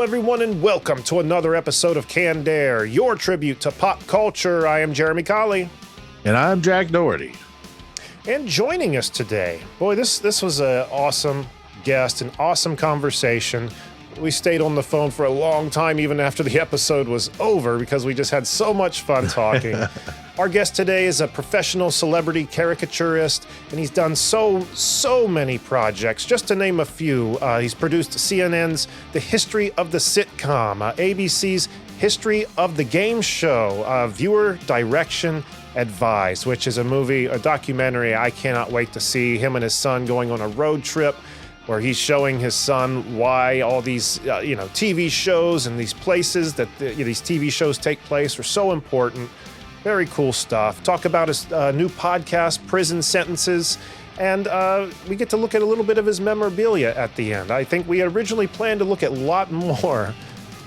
everyone, and welcome to another episode of Canned Air, your tribute to pop culture. I am Jeremy Colley. And I'm Jack Doherty. And joining us today, boy, this was an awesome guest, an awesome conversation. We stayed on the phone for a long time, even after the episode was over, because we just had so much fun talking. Our guest today is a professional celebrity caricaturist, and he's done so many projects. Just to name a few, he's produced CNN's The History of the Sitcom, ABC's History of the Game Show, Viewer Direction Advised, which is a documentary I cannot wait to see. Him and his son going on a road trip where he's showing his son why all these TV shows and these places that these TV shows take place are so important. Very cool stuff. Talk about his new podcast, Prison Sentences, and we get to look at a little bit of his memorabilia at the end. I think we originally planned to look at a lot more,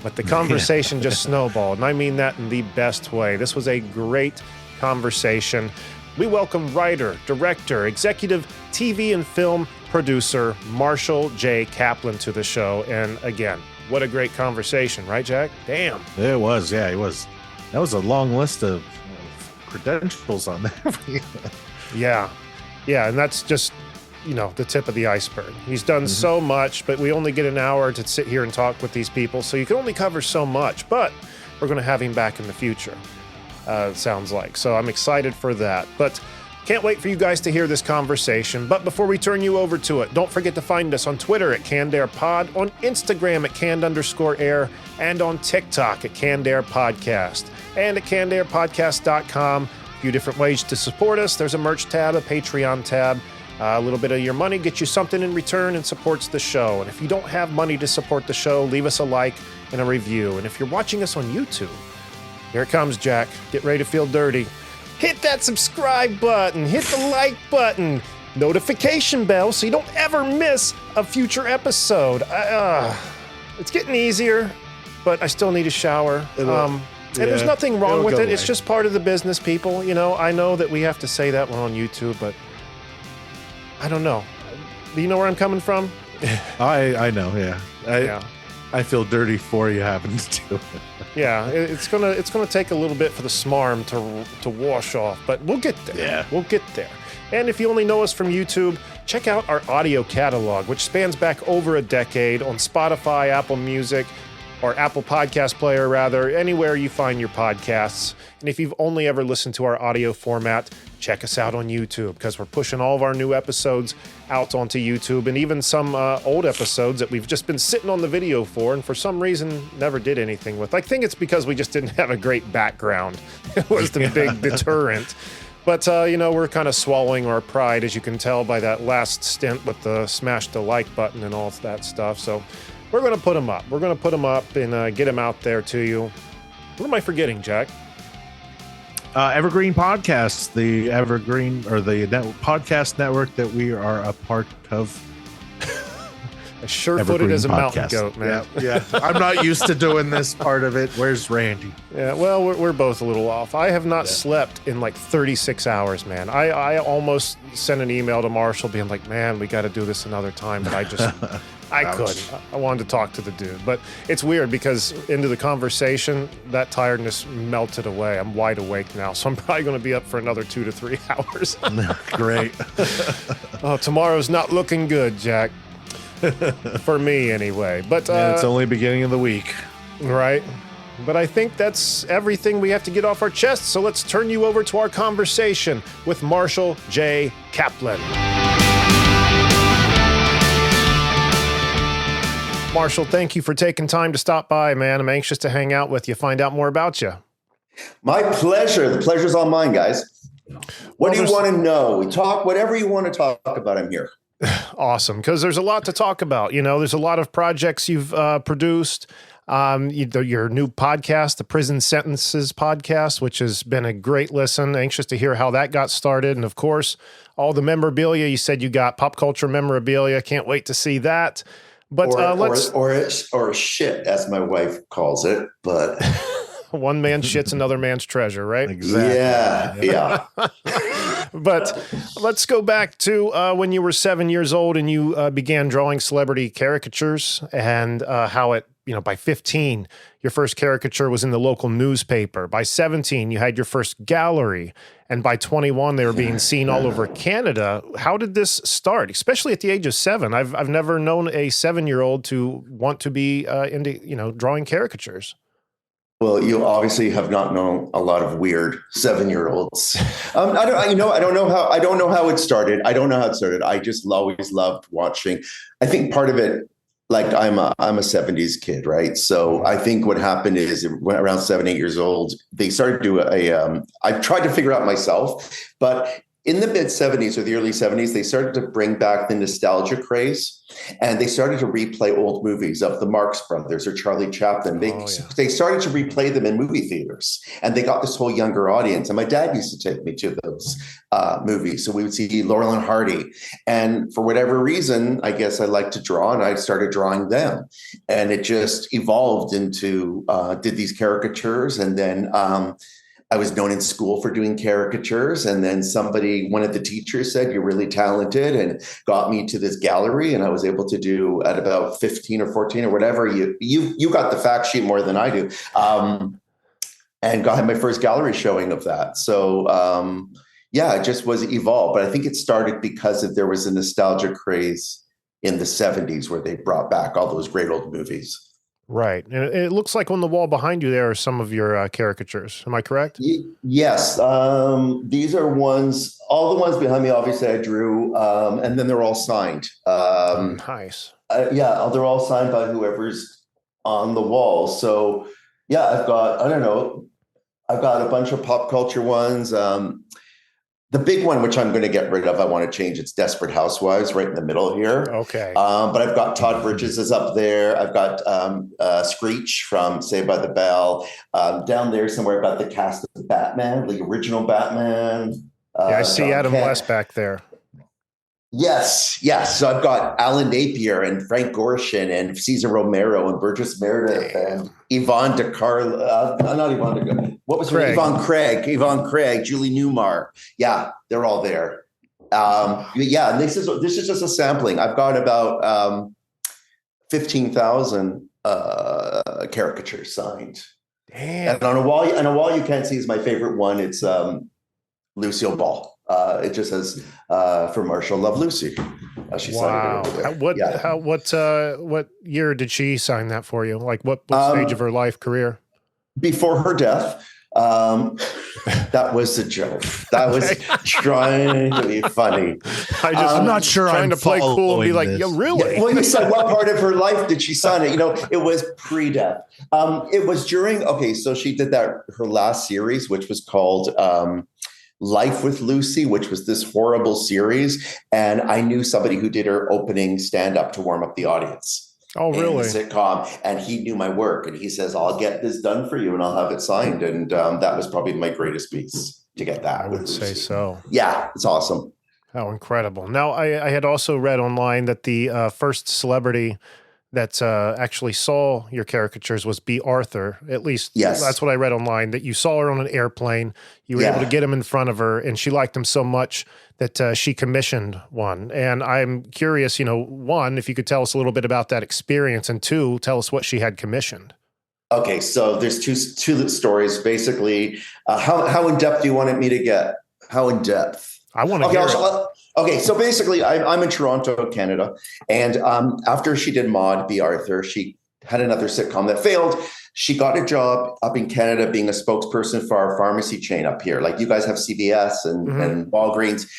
but the conversation just snowballed, and I mean that in the best way. This was a great conversation. We welcome writer, director, executive TV and film producer Marshall Jay Kaplan to the show. And again, what a great conversation, right, Jack? Damn. It was, yeah, it was. That was a long list of credentials on there. Yeah, and that's just, the tip of the iceberg. He's done so much, but we only get an hour to sit here and talk with these people, so you can only cover so much, but we're going to have him back in the future, it sounds like. So I'm excited for that, but can't wait for you guys to hear this conversation. But before we turn you over to it, don't forget to find us on Twitter at CannedAirPod, on Instagram at Canned_Air, and on TikTok at CannedAirPodcast, and at CannedAirPodcast.com. A few different ways to support us. There's a merch tab, a Patreon tab. A little bit of your money gets you something in return and supports the show. And if you don't have money to support the show, leave us a like and a review. And if you're watching us on YouTube, here it comes, Jack. Get ready to feel dirty. Hit that subscribe button, hit the like button, notification bell so you don't ever miss a future episode. It's getting easier, but I still need a shower. And there's nothing wrong with it. It's just part of the business, people. I know that we have to say that when on YouTube, but I don't know. Do you know where I'm coming from? I know, yeah. I feel dirty for you having to do it. Yeah, it's gonna take a little bit for the smarm to wash off, but we'll get there. Yeah. We'll get there. And if you only know us from YouTube, check out our audio catalog, which spans back over a decade on Spotify, Apple Music, or Apple Podcast Player, rather, anywhere you find your podcasts. And if you've only ever listened to our audio format, check us out on YouTube, because we're pushing all of our new episodes out onto YouTube, and even some old episodes that we've just been sitting on the video for, and for some reason never did anything with. I think it's because we just didn't have a great background. It was the big deterrent. But, we're kind of swallowing our pride, as you can tell by that last stint with the smash the like button and all that stuff. So we're going to put them up. We're going to put them up and get them out there to you. What am I forgetting, Jack? Evergreen Podcasts, the Evergreen or the podcast network that we are a part of. Sure-footed as a mountain goat, man. Yeah. I'm not used to doing this part of it. Where's Randy? Yeah, well, we're both a little off. I have not slept in like 36 hours, man. I almost sent an email to Marshall being like, man, we got to do this another time, but I just... I couldn't. I wanted to talk to the dude. But it's weird because into the conversation, that tiredness melted away. I'm wide awake now, so I'm probably going to be up for another 2 to 3 hours. Great. Tomorrow's not looking good, Jack. For me, anyway. But it's only beginning of the week. Right. But I think that's everything we have to get off our chests, so let's turn you over to our conversation with Marshall Jay Kaplan. Marshall, thank you for taking time to stop by, man. I'm anxious to hang out with you, find out more about you. My pleasure. The pleasure's all mine, guys. What do you want to know? We talk whatever you want to talk about. I'm here. Awesome, because there's a lot to talk about. There's a lot of projects you've produced. Your new podcast, the Prison Sentences podcast, which has been a great listen. Anxious to hear how that got started. And of course, all the memorabilia. You said you got pop culture memorabilia. Can't wait to see that. But or shit, as my wife calls it. But one man's shit's another man's treasure, right? Exactly. Yeah. But let's go back to when you were 7 years old and you began drawing celebrity caricatures, and how it by 15, your first caricature was in the local newspaper. By 17, you had your first gallery. And by 21, they were being seen all over Canada. How did this start, especially at the age of 7? I've never known a 7-year-old to want to be into, drawing caricatures. Well, you obviously have not known a lot of weird 7-year-olds. I don't know how it started. I just always loved watching. I think part of it, like I'm a 70s kid, right? So I think what happened is when around 7, 8 years old, they started to do I tried to figure out myself, but in the mid 70s or the early 70s, they started to bring back the nostalgia craze, and they started to replay old movies of the Marx Brothers or Charlie Chaplin. They started to replay them in movie theaters, and they got this whole younger audience. And my dad used to take me to those movies. So we would see Laurel and Hardy. And for whatever reason, I guess I like to draw, and I started drawing them. And it just evolved into did these caricatures, and then I was known in school for doing caricatures, and then one of the teachers said, "You're really talented," and got me to this gallery, and I was able to do at about 15 or 14 or whatever. You got the fact sheet more than I do, and had my first gallery showing of that. So it just was evolved. But I think it started because there was a nostalgia craze in the 70s where they brought back all those great old movies. Right. And it looks like on the wall behind you there are some of your caricatures. Am I correct? Yes. These are all the ones behind me, obviously, I drew, and then they're all signed. Nice. They're all signed by whoever's on the wall. So, I've got a bunch of pop culture ones. The big one, which I'm going to get rid of, I want to change. It's Desperate Housewives right in the middle here. Okay. But I've got Todd Bridges is up there. I've got Screech from Saved by the Bell. Down there somewhere, I've got the cast of Batman, the original Batman. I see Adam West back there. Yes. So I've got Alan Napier and Frank Gorshin and Cesar Romero and Burgess Meredith and Yvonne DeCarlo. Not Yvonne DeCarlo. What was her name? Yvonne Craig, Julie Newmar. Yeah, they're all there. And this is just a sampling. I've got about 15,000 caricatures signed. Damn. And on a wall you can't see is my favorite one. It's Lucille Ball. It just says for Marshall, Love Lucy. She signed it over there. What year did she sign that for you? Like what stage of her life career? Before her death. That was a joke. That was trying to be funny. I'm not sure. Trying to play cool and be like, yeah, really? Well, you said what part of her life did she sign it? It was pre-death. It was during. Okay, so she did her last series, which was called Life with Lucy, which was this horrible series. And I knew somebody who did her opening stand-up to warm up the audience. Oh, really? In the sitcom. And he knew my work. And he says, "I'll get this done for you and I'll have it signed." And that was probably my greatest piece to get that. I would say so. Yeah, it's awesome. How incredible. Now, I had also read online that the first celebrity that actually saw your caricatures was Bea Arthur. At least that's what I read online, that you saw her on an airplane. You were able to get him in front of her, and she liked him so much that she commissioned one. And I'm curious, one, if you could tell us a little bit about that experience, and two, tell us what she had commissioned. Okay, so there's two stories. Basically, how in depth do you want me to get? How in depth? I want to hear it. Okay, so basically, I'm in Toronto, Canada, and after she did Bea Arthur, she had another sitcom that failed. She got a job up in Canada being a spokesperson for our pharmacy chain up here. Like you guys have CVS and Walgreens.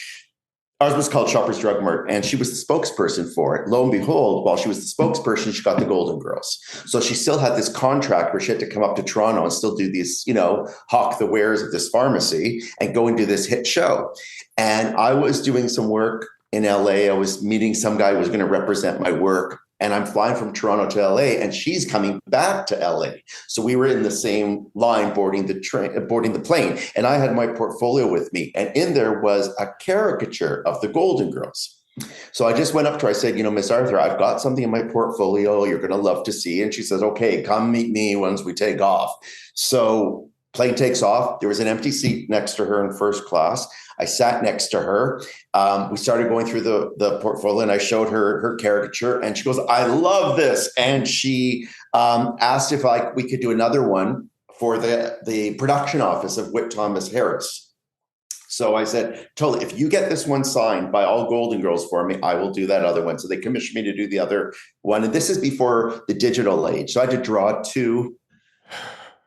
Ours was called Shoppers Drug Mart, and she was the spokesperson for it. Lo and behold, while she was the spokesperson, she got the Golden Girls. So she still had this contract where she had to come up to Toronto and still do these, hawk the wares of this pharmacy and go and do this hit show. And I was doing some work in LA. I was meeting some guy who was going to represent my work. And I'm flying from Toronto to LA, and she's coming back to LA. So we were in the same line boarding the plane. And I had my portfolio with me. And in there was a caricature of the Golden Girls. So I just went up to her. I said, Miss Arthur, I've got something in my portfolio you're going to love to see. And she says, okay, come meet me once we take off. So plane takes off. There was an empty seat next to her in first class. I sat next to her. We started going through the portfolio, and I showed her caricature, and she goes, "I love this." And she asked if we could do another one for the production office of Whit Thomas Harris. So I said, totally, if you get this one signed by all Golden Girls for me, I will do that other one. So they commissioned me to do the other one. And this is before the digital age. So I had to draw 2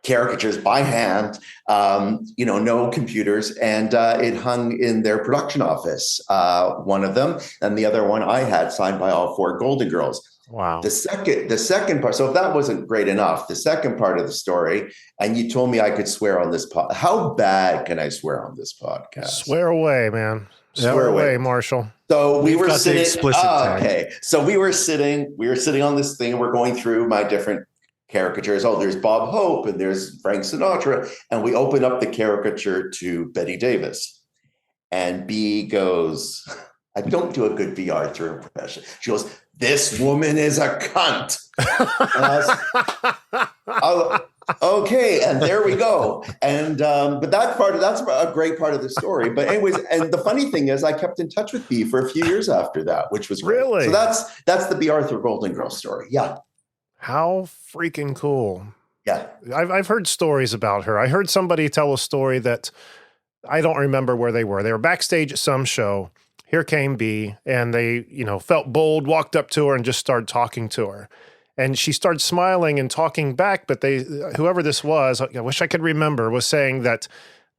caricatures by hand, no computers. And it hung in their production office, one of them. And the other one I had signed by all 4 Golden Girls. Wow. The second part, so if that wasn't great enough, the second part of the story, and you told me I could swear on this pod. How bad can I swear on this podcast? Swear away, man. Swear away, Marshall. So we were sitting. Explicit tag. Okay. So we were sitting on this thing. We're going through my different caricatures. Oh, there's Bob Hope and there's Frank Sinatra. And we open up the caricature to Bette Davis. And B goes, I don't do a good Bea Arthur impression. She goes, "This woman is a cunt." Okay, and there we go. And but that's a great part of the story. But anyways, and the funny thing is, I kept in touch with Bea for a few years after that, which was great. Really. So that's the Bea Arthur Golden Girl story. Yeah. How freaking cool! Yeah, I've heard stories about her. I heard somebody tell a story that I don't remember where they were. They were backstage at some show. Here came Bea, and they, felt bold, walked up to her and just started talking to her. And she started smiling and talking back, but whoever this was, I wish I could remember, was saying that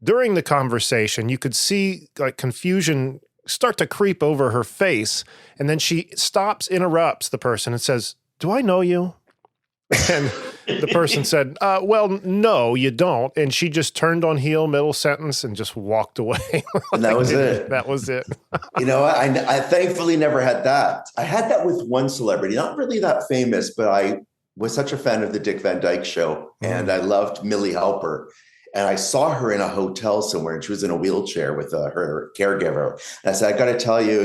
during the conversation, you could see like confusion start to creep over her face. And then she stops, interrupts the person and says, "Do I know you?" And the person said, "Well, no, you don't." And she just turned on heel, middle sentence, and just walked away. And that was it. That was it. I thankfully never had that. I had that with one celebrity, not really that famous, but I was such a fan of the Dick Van Dyke Show, and I loved Millie Halper. And I saw her in a hotel somewhere, and she was in a wheelchair with her caregiver. And I said, "I got to tell you,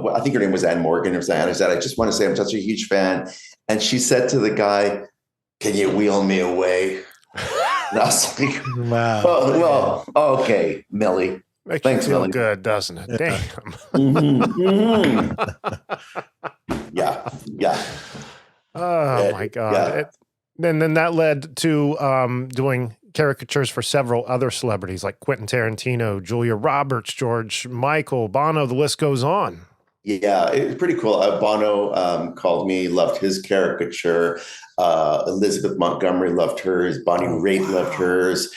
I think her name was Ann Morgan or something." I said, "I just want to say I'm such a huge fan." And she said to the guy, "Can you wheel me away?" And I was like, Wow. "Oh, well, okay, Millie." Makes Thanks, you feel Millie. good, doesn't it? Damn. Mm-hmm, mm-hmm. Yeah. Oh, my God. Yeah. Then that led to doing caricatures for several other celebrities like Quentin Tarantino, Julia Roberts, George Michael, Bono, the list goes on. Yeah, it was pretty cool. Bono called me, loved his caricature. Elizabeth Montgomery loved hers. Bonnie Raitt loved hers.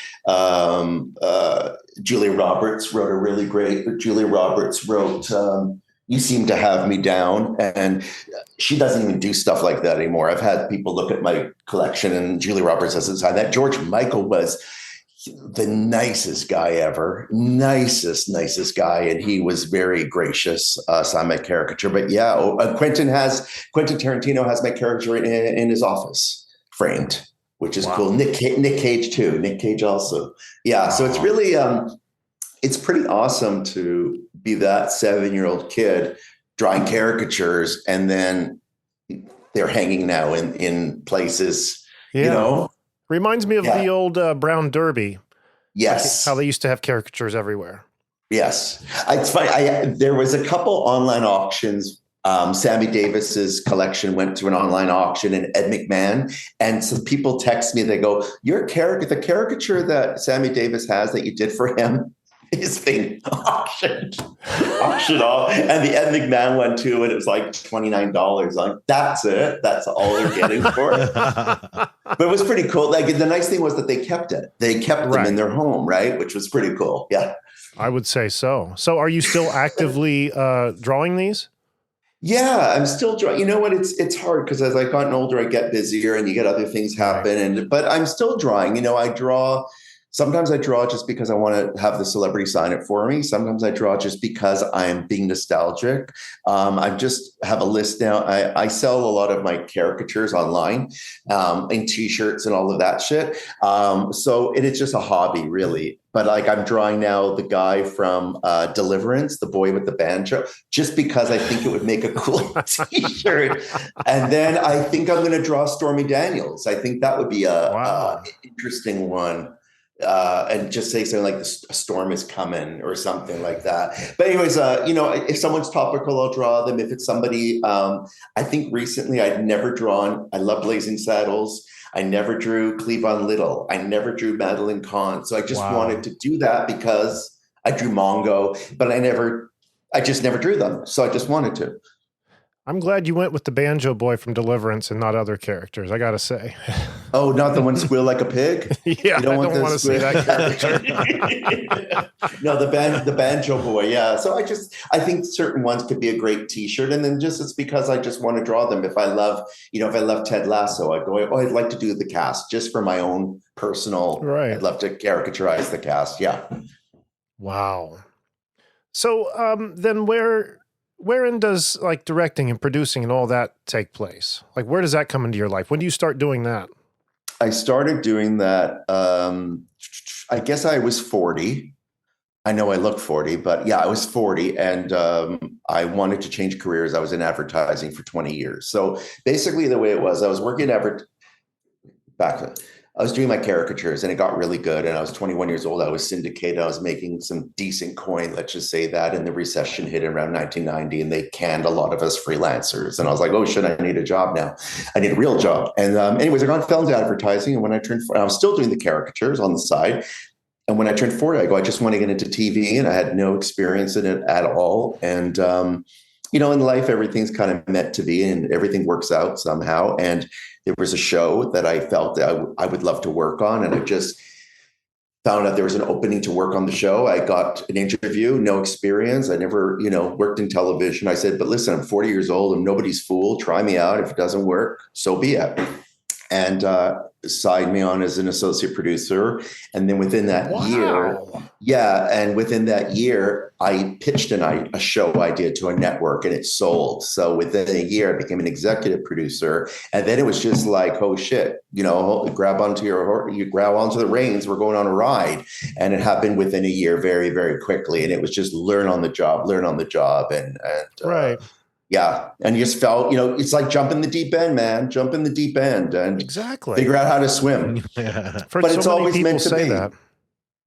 Julia Roberts wrote a really great. Julia Roberts wrote "You Seem to Have Me Down," and she doesn't even do stuff like that anymore. I've had people look at my collection, and Julia Roberts doesn't sign that. George Michael was the nicest guy ever, nicest guy, and he was very gracious. Signed my caricature, but yeah, Quentin Tarantino has my caricature in his office, framed, which is cool. Nick Cage too. Nick Cage also. Yeah, so it's really it's pretty awesome to be that 7-year-old kid drawing caricatures, and then they're hanging now in places, Reminds me of the old Brown Derby. Yes. Like how they used to have caricatures everywhere. Yes. It's funny. There was a couple online auctions. Sammy Davis's collection went to an online auction, and Ed McMahon. And some people text me, they go, the caricature that Sammy Davis has that you did for him is being auctioned off. And the Ed McMahon one too, and it was like $29. Like, that's it. That's all they're getting for it. But it was pretty cool. Like, the nice thing was that they kept it. They kept them in their home, right? Which was pretty cool. Yeah. I would say so. So are you still actively drawing these? Yeah, I'm still drawing. You know what? It's hard because as I've gotten older, I get busier and you get other things happen. But I'm still drawing. I draw. Sometimes I draw just because I want to have the celebrity sign it for me. Sometimes I draw just because I'm being nostalgic. I just have a list now. I sell a lot of my caricatures online, and T-shirts and all of that shit. So it is just a hobby, really. But like, I'm drawing now the guy from Deliverance, the boy with the banjo, just because I think it would make a cool T-shirt. And then I think I'm going to draw Stormy Daniels. I think that would be a interesting one. And just say something like a storm is coming or something like that. But anyways, if someone's topical, I'll draw them. If it's somebody, I think recently I'd never drawn. I love Blazing Saddles. I never drew Cleavon Little. I never drew Madeline Kahn. So I just wanted to do that because I drew Mongo, but I just never drew them. So I just wanted to. I'm glad you went with the banjo boy from Deliverance and not other characters, I gotta say. Oh, not the one squeal like a pig? Yeah, I don't want to see that character. No, the banjo boy, yeah. So I think certain ones could be a great t-shirt, and then just it's because I just want to draw them. If I love Ted Lasso, I go, oh, I'd like to do the cast just for my own personal, right. I'd love to caricaturize the cast, yeah. Wow. So then wherein does like directing and producing and all that take place? Like, where does that come into your life? When do you start doing that? I started doing that, I guess I was 40. I know I look 40, but yeah, I was 40, and I wanted to change careers. I was in advertising for 20 years. So basically the way it was, I was working I was doing my caricatures, and it got really good. And I was 21 years old. I was syndicated. I was making some decent coin, let's just say that. And the recession hit around 1990, and they canned a lot of us freelancers. And I was like, oh shit, I need a job now. I need a real job. And anyways, I fell into advertising. And when I turned 40, I was still doing the caricatures on the side. And when I turned 40, I go, I just want to get into TV, and I had no experience in it at all. And, in life, everything's kind of meant to be, and everything works out somehow. And there was a show that I felt that I would love to work on. And I just found out there was an opening to work on the show. I got an interview, no experience. I never, worked in television. I said, but listen, I'm 40 years old. I'm nobody's fool. Try me out. If it doesn't work, so be it. And signed me on as an associate producer. And then within that year, I pitched a show I did to a network, and it sold. So within a year, I became an executive producer. And then it was just like, oh shit, grab onto the reins. We're going on a ride. And it happened within a year, very, very quickly. And it was just learn on the job. And right. Yeah. And you just felt, it's like jump in the deep end, man. Jump in the deep end and exactly figure out how to swim. Yeah. But it's always meant to be. That.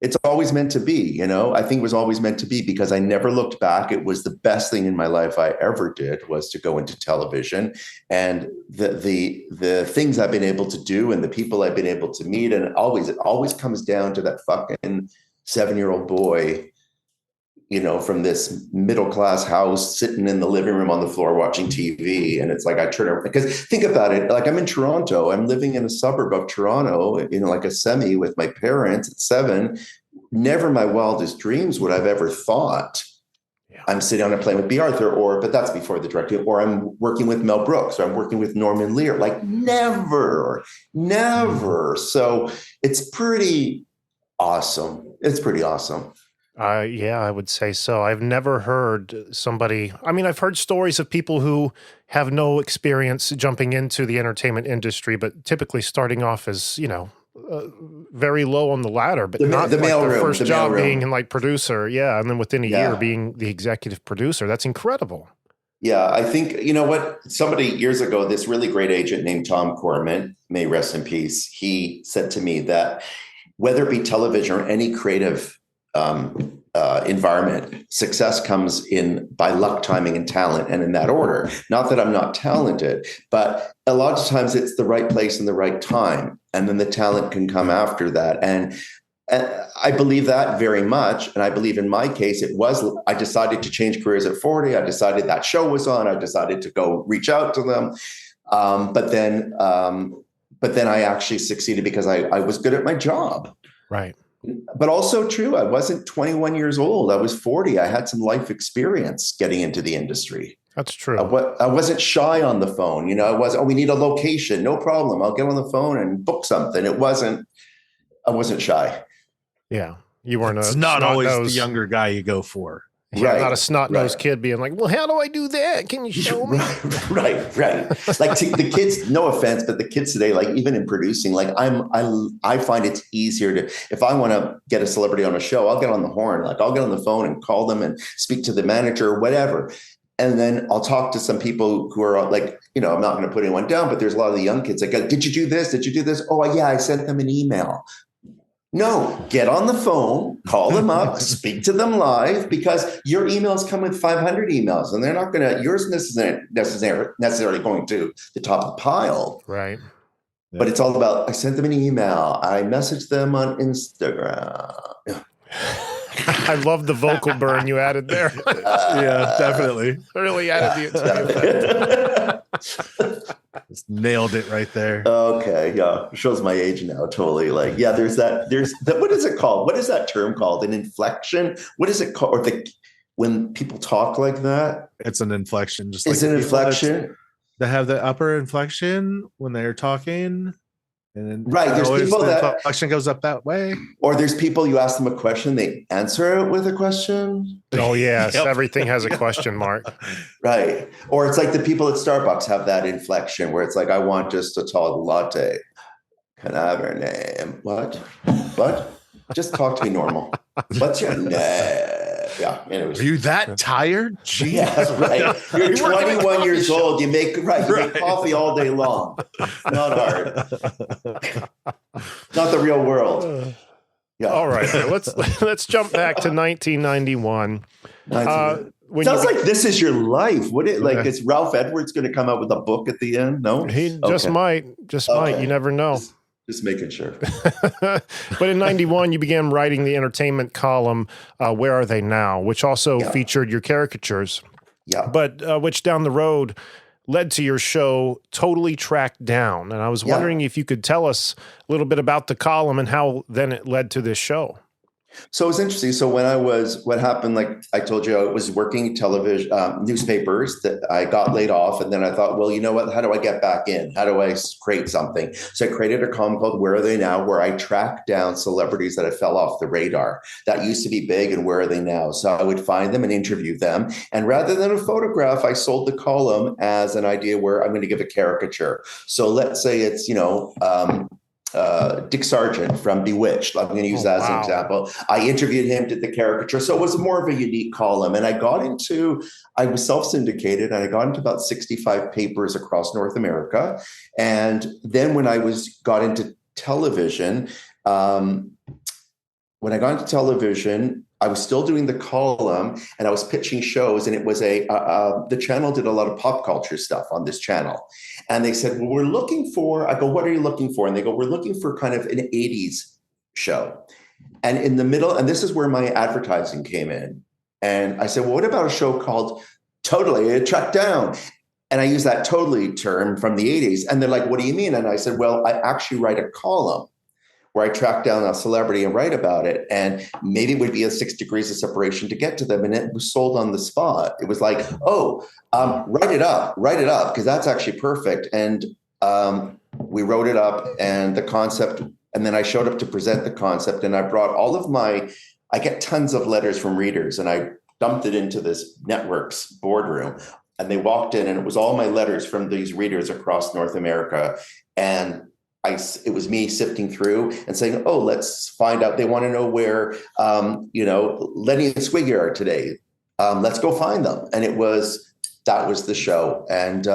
It's always meant to be, I think it was always meant to be, because I never looked back. It was the best thing in my life I ever did, was to go into television, and the things I've been able to do and the people I've been able to meet. And it always comes down to that fucking 7-year-old boy, from this middle-class house, sitting in the living room on the floor watching TV. And it's like, I turn around, because think about it, like I'm in Toronto, I'm living in a suburb of Toronto, like a semi with my parents at 7. Never in my wildest dreams would I've ever thought I'm sitting on a plane with Bea Arthur, but that's before the directing, or I'm working with Mel Brooks, or I'm working with Norman Lear, like never. So it's pretty awesome. Yeah, I would say so. I've never heard somebody, I've heard stories of people who have no experience jumping into the entertainment industry, but typically starting off as, very low on the ladder, but not like their first job being in like producer. Yeah. And then within a year being the executive producer. That's incredible. Yeah. I think, you know what, somebody years ago, this really great agent named Tom Corman, may rest in peace, he said to me that whether it be television or any creative environment, success comes in by luck, timing, and talent, and in that order. Not that I'm not talented, but a lot of times it's the right place and the right time, and then the talent can come after that. And I believe that very much. And I believe in my case, I decided to change careers at 40. I decided that show was on. I decided to go reach out to them. But then I actually succeeded because I was good at my job. Right. But also true, I wasn't 21 years old. I was 40. I had some life experience getting into the industry. That's true. I wasn't shy on the phone. We need a location. No problem. I'll get on the phone and book something. I wasn't shy. Yeah. You weren't It's not always the younger guy you go for. Yeah, right. Not a snot-nosed kid being like, well, how do I do that? Can you show me? Right. Like the kids, no offense, but the kids today, like even in producing, like I find it's easier to, if I want to get a celebrity on a show, I'll get on the horn. Like I'll get on the phone and call them and speak to the manager or whatever. And then I'll talk to some people who are like, I'm not going to put anyone down, but there's a lot of the young kids that go, did you do this? Did you do this? Oh yeah, I sent them an email. No, get on the phone, call them up, speak to them live, because your emails come with 500 emails, and they're not going to, yours isn't necessarily going to the top of the pile. Right. But it's all about, I sent them an email. I messaged them on Instagram. I love the vocal burn you added there. Yeah, definitely. Really added the effect. Just nailed it right there. Okay, yeah. Shows my age now, totally. Like, yeah, there's that, what is it called? What is that term called? An inflection? What is it called? Or when people talk like that? It's an inflection. Just It's like an inflection. They have the upper inflection when they're talking. And then Right, there's people the that inflection goes up that way. Or there's people, you ask them a question, they answer it with a question. Oh, yes. Yep. Everything has a question mark. Right. Or it's like the people at Starbucks have that inflection where it's like, I want just a tall latte. Can I have your name? What? Just talk to me normal. What's your name? Yeah. Anyways. Are you that tired? Jeez. Yeah, right. You're 21 years old. You make coffee all day long. Not hard. Not the real world. Yeah. All right. Let's jump back to 1991. Sounds like this is your life. Is Ralph Edwards going to come out with a book at the end? No, he just might. You never know. Just making sure. But in 91, you began writing the entertainment column, Where Are They Now?, which also featured your caricatures. Yeah. But which down the road led to your show, Totally Tracked Down. And I was wondering if you could tell us a little bit about the column and how then it led to this show. So it's interesting. So what happened, like I told you, I was working television, newspapers, that I got laid off. And then I thought, well, you know what, how do I get back in? How do I create something? So I created a column called Where Are They Now?, where I tracked down celebrities that had fell off the radar that used to be big, and where are they now? So I would find them and interview them. And rather than a photograph, I sold the column as an idea where I'm going to give a caricature. So let's say it's, Dick Sargent from Bewitched. I'm going to use that as an example. I interviewed him, did the caricature. So it was more of a unique column. And I was self-syndicated, and I got into about 65 papers across North America. And then when I got into television, I was still doing the column, and I was pitching shows, and it was the channel did a lot of pop culture stuff on this channel. And they said, well, we're looking for, I go, what are you looking for? And they go, we're looking for kind of an 80s show. And in the middle, and this is where my advertising came in. And I said, well, what about a show called Totally Tracked Down? And I use that totally term from the 80s. And they're like, what do you mean? And I said, well, I actually write a column where I track down a celebrity and write about it. And maybe it would be a 6 degrees of separation to get to them. And it was sold on the spot. It was like, write it up, because that's actually perfect. And we wrote it up, and the concept, and then I showed up to present the concept, and I brought I get tons of letters from readers, and I dumped it into this network's boardroom. And they walked in, and it was all my letters from these readers across North America. And it was me sifting through and saying, oh, let's find out. They want to know where, Lenny and Squiggy are today. Let's go find them. And that was the show. And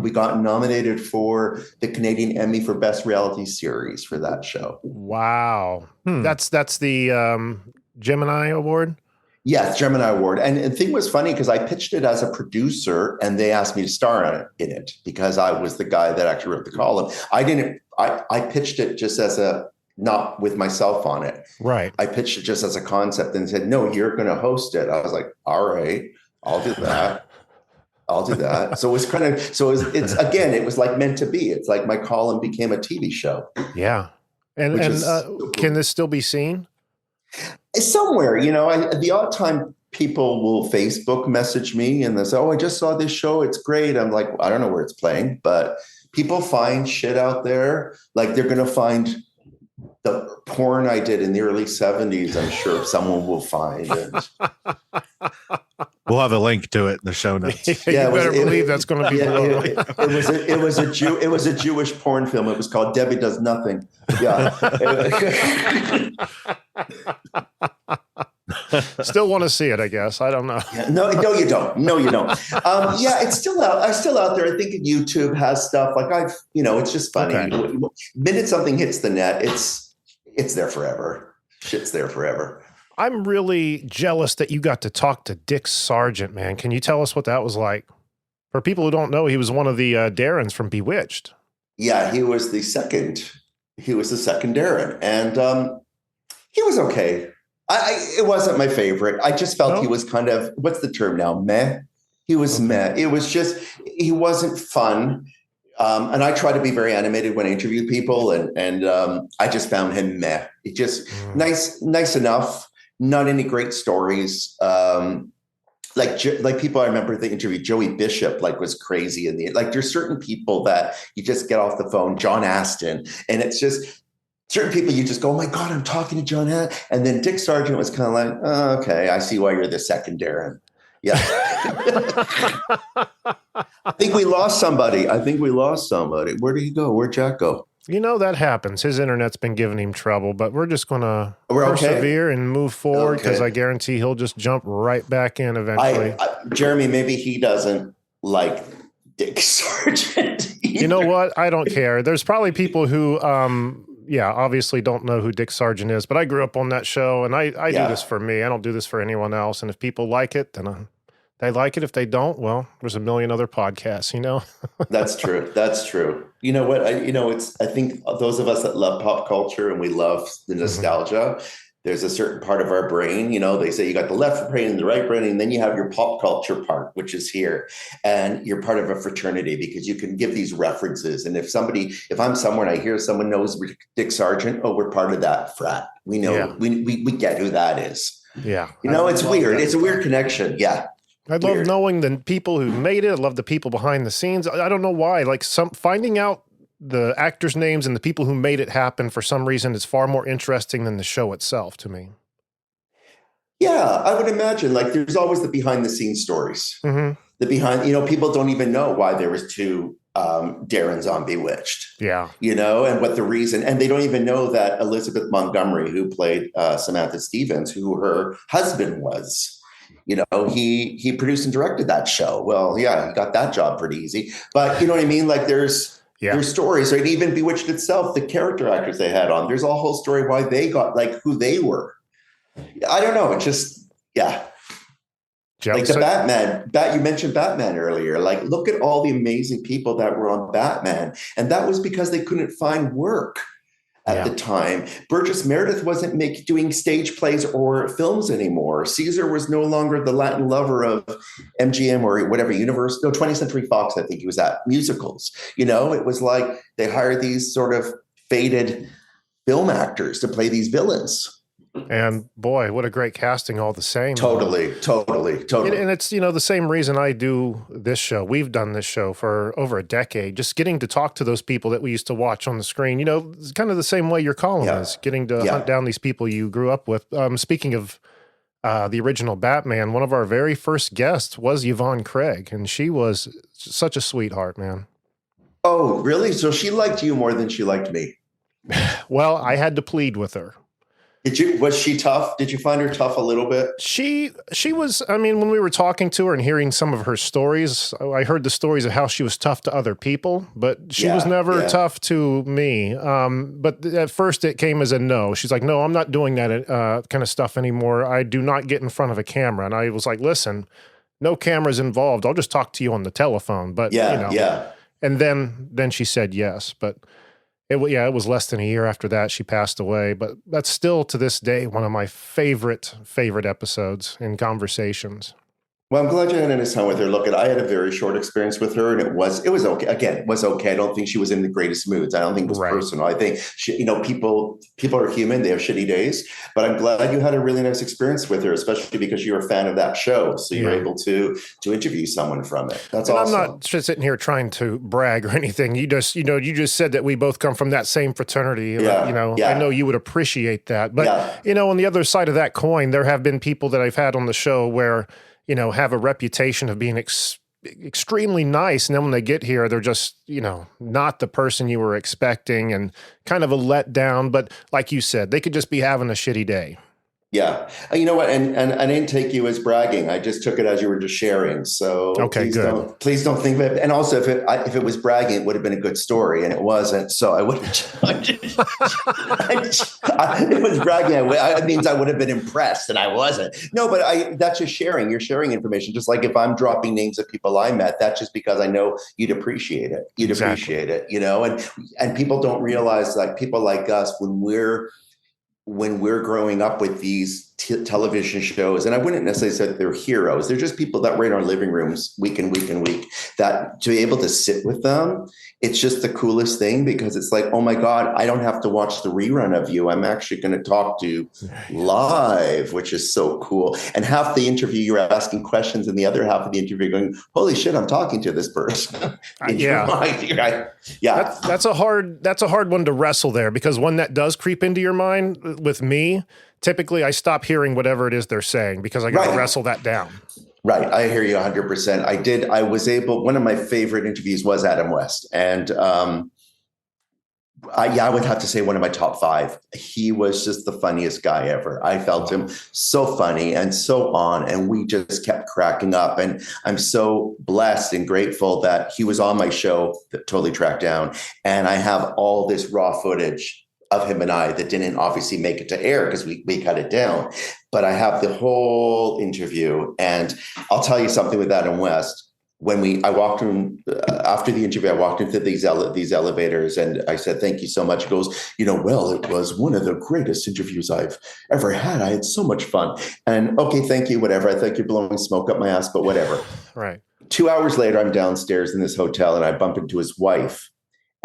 we got nominated for the Canadian Emmy for Best Reality Series for that show. Wow. That's the Gemini Award? Yes, Jeramy Award. And the thing was funny because I pitched it as a producer, and they asked me to star in it because I was the guy that actually wrote the column. I pitched it just as not with myself on it. Right. I pitched it just as a concept and said, no, you're going to host it. I was like, all right, I'll do that. So it was it was like meant to be. It's like my column became a TV show. Yeah. And so cool. Can this still be seen? Somewhere, the odd time people will Facebook message me and they say, oh, I just saw this show. It's great. I'm like, I don't know where it's playing, but people find shit out there. Like they're going to find the porn I did in the early 70s. I'm sure someone will find it. We'll have a link to it in the show notes. Yeah, you better believe that's going to be. It was a Jewish porn film. It was called Debbie Does Nothing. Yeah. Still want to see it, I guess. I don't know. Yeah, no, you don't. No, you don't. It's still out. I'm still out there. I think YouTube has stuff like it's just funny. Okay. The minute something hits the net, it's there forever. Shit's there forever. I'm really jealous that you got to talk to Dick Sargent, man. Can you tell us what that was like? For people who don't know, he was one of the Darrens from Bewitched. Yeah, he was the second. He was the second Darren, and he was okay. It wasn't my favorite. I just felt he was kind of, what's the term now? Meh. He was meh. It was just, he wasn't fun. And I try to be very animated when I interview people, and I just found him meh. It just nice enough. Not any great stories. Like people I remember they interviewed Joey Bishop was crazy in the there's certain people that you just get off the phone, John Aston, and it's just certain people you just go, oh my God, I'm talking to John Aston. And then Dick Sargent was kind of like, oh, okay, I see why you're the second Darren. Yeah. I think we lost somebody. Where did he go? Where'd Jack go? That happens. His internet's been giving him trouble, but we're just going to persevere and move forward because I guarantee he'll just jump right back in eventually. Jeremy, maybe he doesn't like Dick Sargent either. You know what? I don't care. There's probably people who, obviously don't know who Dick Sargent is, but I grew up on that show, and I do this for me. I don't do this for anyone else. And if people like it, then they like it. If they don't, well, there's a million other podcasts, That's true. You know what? I think those of us that love pop culture and we love the nostalgia, there's a certain part of our brain, they say you got the left brain and the right brain, and then you have your pop culture part, which is here. And you're part of a fraternity because you can give these references. And if I'm somewhere and I hear someone knows Dick Sargent, oh, we're part of that frat. We know, we get who that is. Yeah. It's weird. It's a weird connection. Yeah. I love knowing the people who made it. I love the people behind the scenes. I don't know why. Finding out the actors' names and the people who made it happen for some reason is far more interesting than the show itself to me. Yeah, I would imagine. There's always the behind the scenes stories. Mm-hmm. The behind, people don't even know why there was two Darrens on Bewitched. Yeah. And what the reason, and they don't even know that Elizabeth Montgomery, who played Samantha Stevens, who her husband was. He produced and directed that show. Well, yeah, he got that job pretty easy. But you know what I mean? There's stories, right? Even Bewitched itself, the character actors they had on, there's a whole story why they got who they were. I don't know. It's just, yeah. The Batman, you mentioned Batman earlier. Look at all the amazing people that were on Batman. And that was because they couldn't find work at the time. Burgess Meredith wasn't doing stage plays or films anymore. Caesar was no longer the Latin lover of MGM or whatever 20th Century Fox, I think he was at, musicals. It was they hired these sort of faded film actors to play these villains. And boy, what a great casting all the same. Totally. And it's, the same reason I do this show. We've done this show for over a decade, just getting to talk to those people that we used to watch on the screen. It's kind of the same way your column is, getting to hunt down these people you grew up with. Speaking of the original Batman, one of our very first guests was Yvonne Craig, and she was such a sweetheart, man. Oh, really? So she liked you more than she liked me? Well, I had to plead with her. Was she tough? Did you find her tough a little bit? She was, when we were talking to her and hearing some of her stories, I heard the stories of how she was tough to other people, but she was never tough to me. But at first it came as a no. She's like, no, I'm not doing that kind of stuff anymore. I do not get in front of a camera. And I was like, listen, no cameras involved. I'll just talk to you on the telephone. But, And then she said yes, but... It was less than a year after that she passed away, but that's still to this day one of my favorite episodes in Conversations. Well, I'm glad you had a nice time with her. Look, I had a very short experience with her, and it was okay. Again, it was okay. I don't think she was in the greatest moods. I don't think it was personal. I think people are human. They have shitty days. But I'm glad you had a really nice experience with her, especially because you're a fan of that show. So you're able to interview someone from it. That's awesome. I'm not just sitting here trying to brag or anything. You just said that we both come from that same fraternity. I know you would appreciate that. But on the other side of that coin, there have been people that I've had on the show where have a reputation of being extremely nice. And then when they get here, they're just, not the person you were expecting and kind of a letdown. But like you said, they could just be having a shitty day. Yeah. You know what? And I didn't take you as bragging. I just took it as you were just sharing. So Okay, good. Please don't think of it. And also, if it was bragging, it would have been a good story, and it wasn't. So I would have. It was bragging. It means I would have been impressed, and I wasn't. No, but that's just sharing. You're sharing information. Just like if I'm dropping names of people I met, that's just because I know you'd appreciate it. Appreciate it, And people don't realize, like, people like us, when we're growing up with these television shows, and I wouldn't necessarily say that they're heroes. They're just people that were in our living rooms week and week and week, that to be able to sit with them, it's just the coolest thing, because it's like, oh my God, I don't have to watch the rerun of you. I'm actually going to talk to you live, which is so cool. And half the interview, you're asking questions, and the other half of the interview going, holy shit, I'm talking to this person. Yeah. Yeah. That's a hard one to wrestle there, because when that does creep into your mind with me, typically I stop hearing whatever it is they're saying, because I got to wrestle that down. Right. I hear you 100%. One of my favorite interviews was Adam West. And I would have to say one of my top 5. He was just the funniest guy ever. I felt him so funny and so on. And we just kept cracking up. And I'm so blessed and grateful that he was on my show that Totally Tracked Down. And I have all this raw footage of him and I that didn't obviously make it to air because we cut it down. But I have the whole interview. And I'll tell you something with Adam West. I walked in after the interview, I walked into these elevators, and I said, thank you so much. He goes, well, it was one of the greatest interviews I've ever had. I had so much fun. And okay, thank you, whatever. I think you're blowing smoke up my ass, but whatever. Right. 2 hours later, I'm downstairs in this hotel, and I bump into his wife.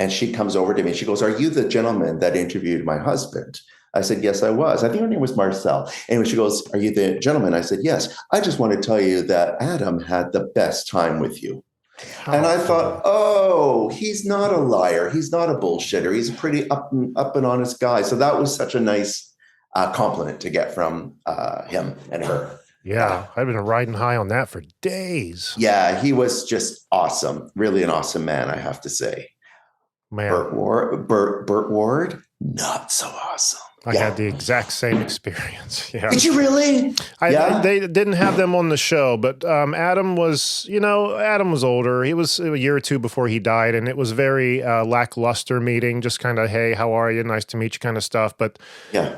And she comes over to me and she goes, are you the gentleman that interviewed my husband? I said, yes, I was. I think her name was Marcel. Anyway, she goes, are you the gentleman? I said, yes. I just want to tell you that Adam had the best time with you. And I thought, oh, he's not a liar. He's not a bullshitter. He's a pretty up and honest guy. So that was such a nice compliment to get from him and her. Yeah, I've been riding high on that for days. Yeah, he was just awesome. Really an awesome man, I have to say. Man. Burt Ward, not so awesome. I had the exact same experience. Yeah. Did you really? They didn't have them on the show, but Adam was older. He was a year or two before he died, and it was very lackluster meeting, just kind of, hey, how are you? Nice to meet you kind of stuff. But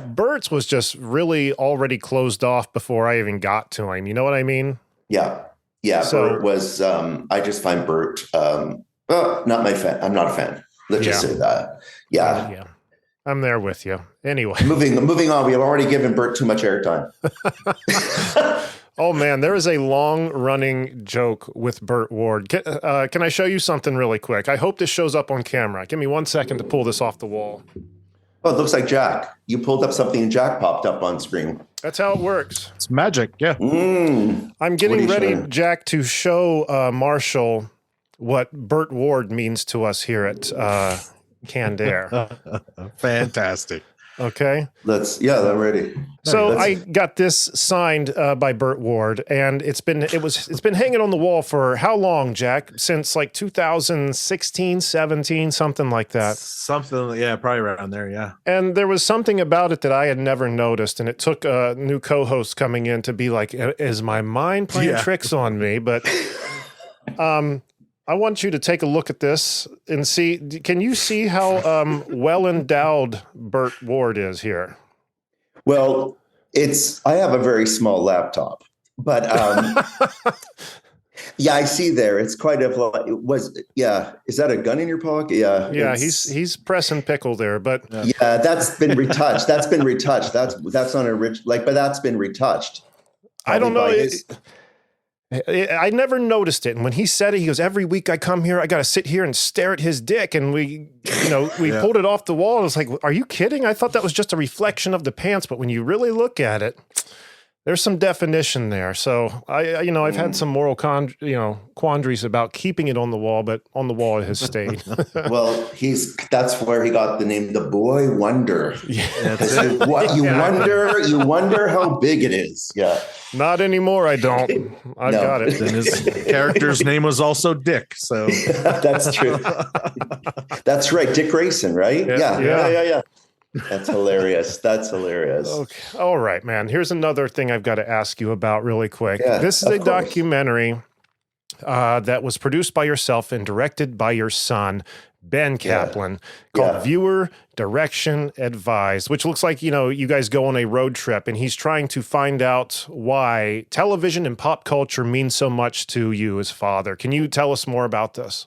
Burt's was just really already closed off before I even got to him. You know what I mean? Yeah. Yeah, so, Burt was, I just find Burt, not my fan. I'm not a fan. Let's just say that. Yeah. I'm there with you. Anyway. Moving on. We have already given Burt too much airtime. Oh, man. There is a long-running joke with Burt Ward. Can I show you something really quick? I hope this shows up on camera. Give me 1 second to pull this off the wall. Oh, it looks like Jack. You pulled up something and Jack popped up on screen. That's how it works. It's magic. Yeah. I'm getting ready, Jack, to show Marshall what Burt Ward means to us here at Canned Air. Fantastic. Okay. I'm ready. So I got this signed by Burt Ward, and it's been hanging on the wall for how long, Jack? Since like 2016, 17, something like that. Something, yeah, probably around there, yeah. And there was something about it that I had never noticed, and it took a new co-host coming in to be like, is my mind playing tricks on me? But I want you to take a look at this and see, can you see how well endowed Burt Ward is here? Well, I have a very small laptop, but yeah, I see there. It's quite is that a gun in your pocket? Yeah. Yeah, he's pressing pickle there, but yeah, that's been retouched. That's been retouched. That's not a rich, but that's been retouched. I don't know. I never noticed it. And when he said it, he goes, every week I come here, I got to sit here and stare at his dick. And we pulled it off the wall. I was like, are you kidding? I thought that was just a reflection of the pants. But when you really look at it, there's some definition there. So I've had some moral quandaries about keeping it on the wall, but on the wall it has stayed. Well, that's where he got the name, the Boy Wonder. Yeah, you wonder how big it is. Yeah. Not anymore. I don't. I got it. And his character's name was also Dick. So that's true. That's right. Dick Grayson, right? Yeah. That's hilarious. That's hilarious. Okay. All right, man. Here's another thing I've got to ask you about really quick. Yeah, This is a of course. documentary that was produced by yourself and directed by your son, Ben Kaplan, called Viewer Direction Advised, which looks like, you guys go on a road trip and he's trying to find out why television and pop culture mean so much to you as father. Can you tell us more about this?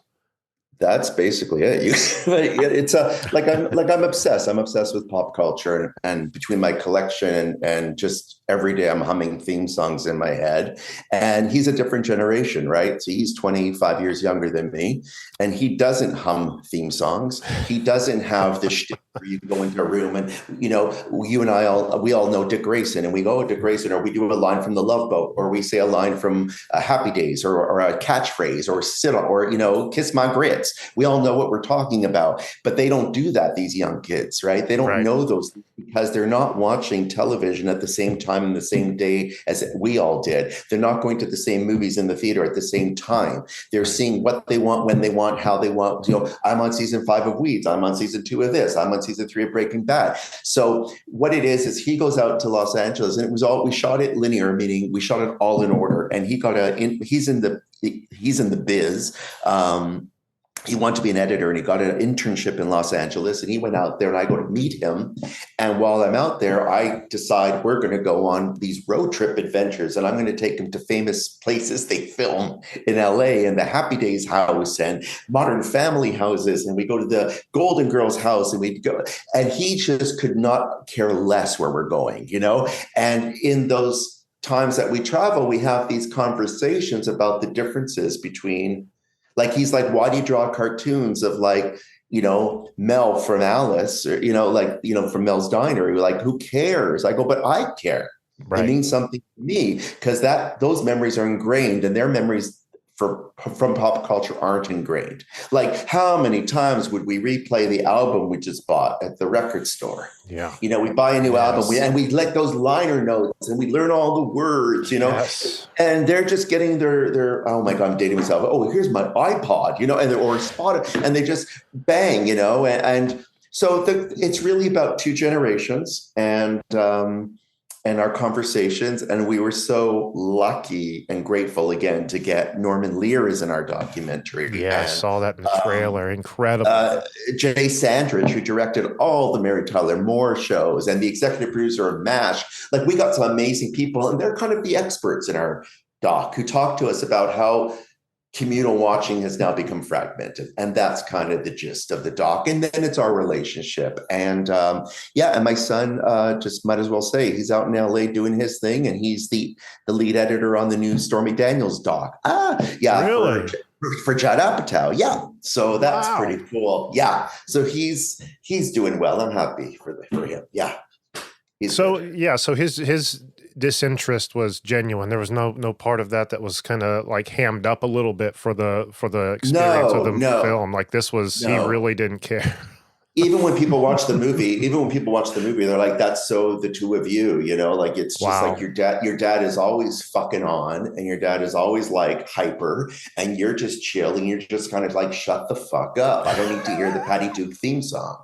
That's basically it. It's I'm obsessed. I'm obsessed with pop culture, and between my collection and just every day I'm humming theme songs in my head. And he's a different generation, right? So he's 25 years younger than me, and he doesn't hum theme songs. He doesn't have this shit where you go into a room and you and we all know Dick Grayson, and we go, Dick Grayson, or we do a line from The Love Boat, or we say a line from Happy Days, or a catchphrase, or sit on, or Kiss My Grits. We all know what we're talking about, but they don't do that, these young kids, right? They don't know those things because they're not watching television at the same time in the same day as we all did. They're not going to the same movies in the theater at the same time. They're seeing what they want, when they want, how they want. I'm on season 5 of Weeds. I'm on season 2 of this. I'm on season 3 of Breaking Bad. So what it is he goes out to Los Angeles, and we shot it linear, meaning we shot it all in order. And he's in the biz. He wanted to be an editor, and he got an internship in Los Angeles, and he went out there, and I go to meet him. And while I'm out there, I decide we're going to go on these road trip adventures, and I'm going to take him to famous places they film in LA, and the Happy Days house and Modern Family houses. And we go to the Golden Girls house, and we go, and he just could not care less where we're going, and in those times that we travel, we have these conversations about the differences between, like, he's like, why do you draw cartoons of Mel from Alice, or, from Mel's Diner? You're like, who cares? I go, but I care. Right. It means something to me, because those memories are ingrained, and their memories from pop culture aren't ingrained. Like, how many times would we replay the album we just bought at the record store? Yeah. We buy a new album, and we let those liner notes, and we learn all the words, yes. And they're just getting their oh my God, I'm dating myself. Oh, here's my iPod, or Spotify, and they just bang, and so it's really about 2 generations and our conversations. And we were so lucky and grateful again to get Norman Lear is in our documentary. Yeah, I saw that in the trailer. Incredible. Jay Sandridge, who directed all the Mary Tyler Moore shows, and the executive producer of MASH. Like, we got some amazing people, and they're kind of the experts in our doc who talk to us about how communal watching has now become fragmented. And that's kind of the gist of the doc. And then it's our relationship. And and my son, just might as well say, he's out in LA doing his thing, and he's the lead editor on the new Stormy Daniels doc. Really? For Judd Apatow. Yeah. So that's pretty cool. Yeah. So he's doing well. I'm happy for him. Yeah. So his disinterest was genuine. There was no part of that was kind of like hammed up a little bit for the experience of the film. Like, this was, he really didn't care. Even when people watch the movie, they're like, that's so the two of you, like, it's just like your dad is always fucking on, and your dad is always like hyper, and you're just chill, and you're just kind of like, shut the fuck up. I don't need to hear the Patty Duke theme song.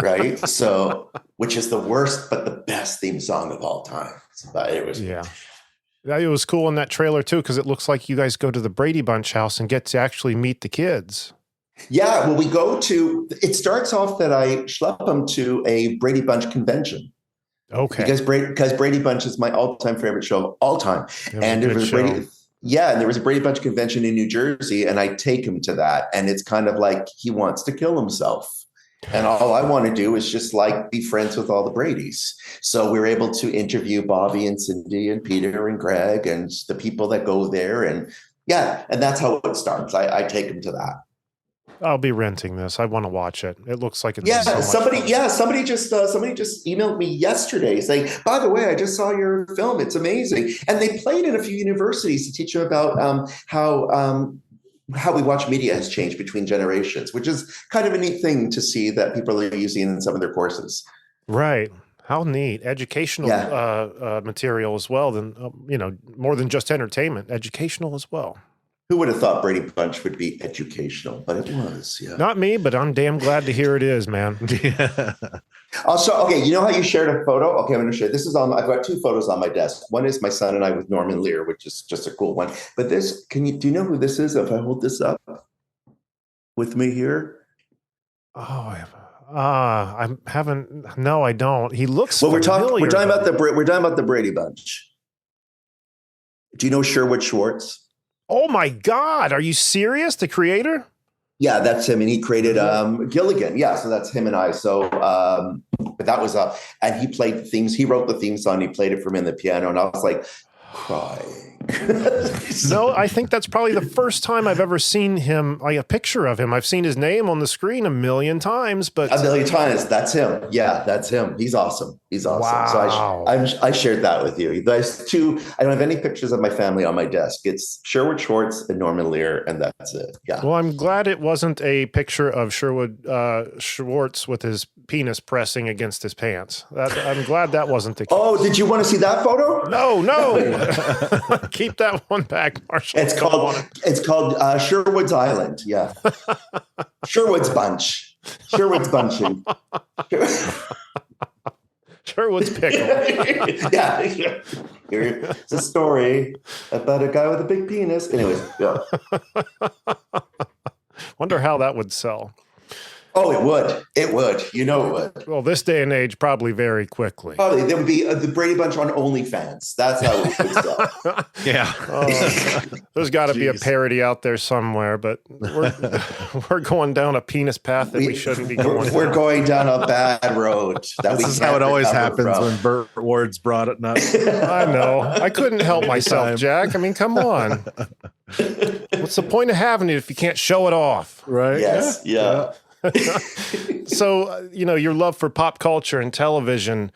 Right. So, which is the worst, but the best theme song of all time. But it was, it was cool in that trailer too, because it looks like you guys go to the Brady Bunch house and get to actually meet the kids. Yeah. Well, it starts off that I schlep them to a Brady Bunch convention. Okay. Because Brady Bunch is my all-time favorite show of all time. And there was and there was a Brady Bunch convention in New Jersey, and I take him to that. And it's kind of like he wants to kill himself. And all I want to do is just like be friends with all the Bradys. So we were able to interview Bobby and Cindy and Peter and Greg and the people that go there. And and that's how it starts. I take them to that. I'll be renting this. I want to watch it. It looks like it's somebody just emailed me yesterday saying, by the way, I just saw your film. It's amazing. And they played in a few universities to teach you about how we watch media has changed between generations, which is kind of a neat thing to see that people are using in some of their courses. Right. How neat. Educational material as well, more than just entertainment, educational as well. Who would have thought Brady Bunch would be educational? But it was, yeah. Not me, but I'm damn glad to hear it is, man. Yeah. Also, okay, you know how you shared a photo? Okay, I'm going to share. This is I've got two photos on my desk. One is my son and I with Norman Lear, which is just a cool one. But this, do you know who this is? If I hold this up with me here? Oh, I haven't. No, I don't. He looks. Well, we're familiar. talking about the Brady Bunch. Do you know Sherwood Schwartz? Oh my God! Are you serious? The creator? Yeah, that's him, and he created Gilligan. Yeah, so that's him and I. So, but that was and he played themes. He wrote the theme song. He played it for me on the piano, and I was like crying. No, I think that's probably the first time I've ever seen him, like a picture of him. I've seen his name on the screen a million times, but a million times. That's him. Yeah, that's him. He's awesome. He's awesome. Wow. So I shared that with you. There's two. I don't have any pictures of my family on my desk. It's Sherwood Schwartz and Norman Lear, and that's it. Yeah. Well, I'm glad it wasn't a picture of Sherwood Schwartz with his penis pressing against his pants. I'm glad that wasn't the case. Oh, did you want to see that photo? No. Keep that one back, Marshall. It's called Sherwood's Island. Yeah. Sherwood's Bunch. Sherwood's Bunching. Sherwood's Pickle. Yeah. Here's a story about a guy with a big penis. Anyways, yeah. Wonder how that would sell. Oh, it would. It would. You know it would. Well, this day and age, probably very quickly. Probably. There would be the Brady Bunch on OnlyFans. That's how it would sell. Yeah. There's got to be a parody out there somewhere, but we're going down a penis path that we shouldn't be going. We're going down a bad road. This is how it always happens when Burt Ward's brought it up. I know. I couldn't help myself, Jack. I mean, come on. What's the point of having it if you can't show it off? Right? Yes. Yeah. So, your love for pop culture and television,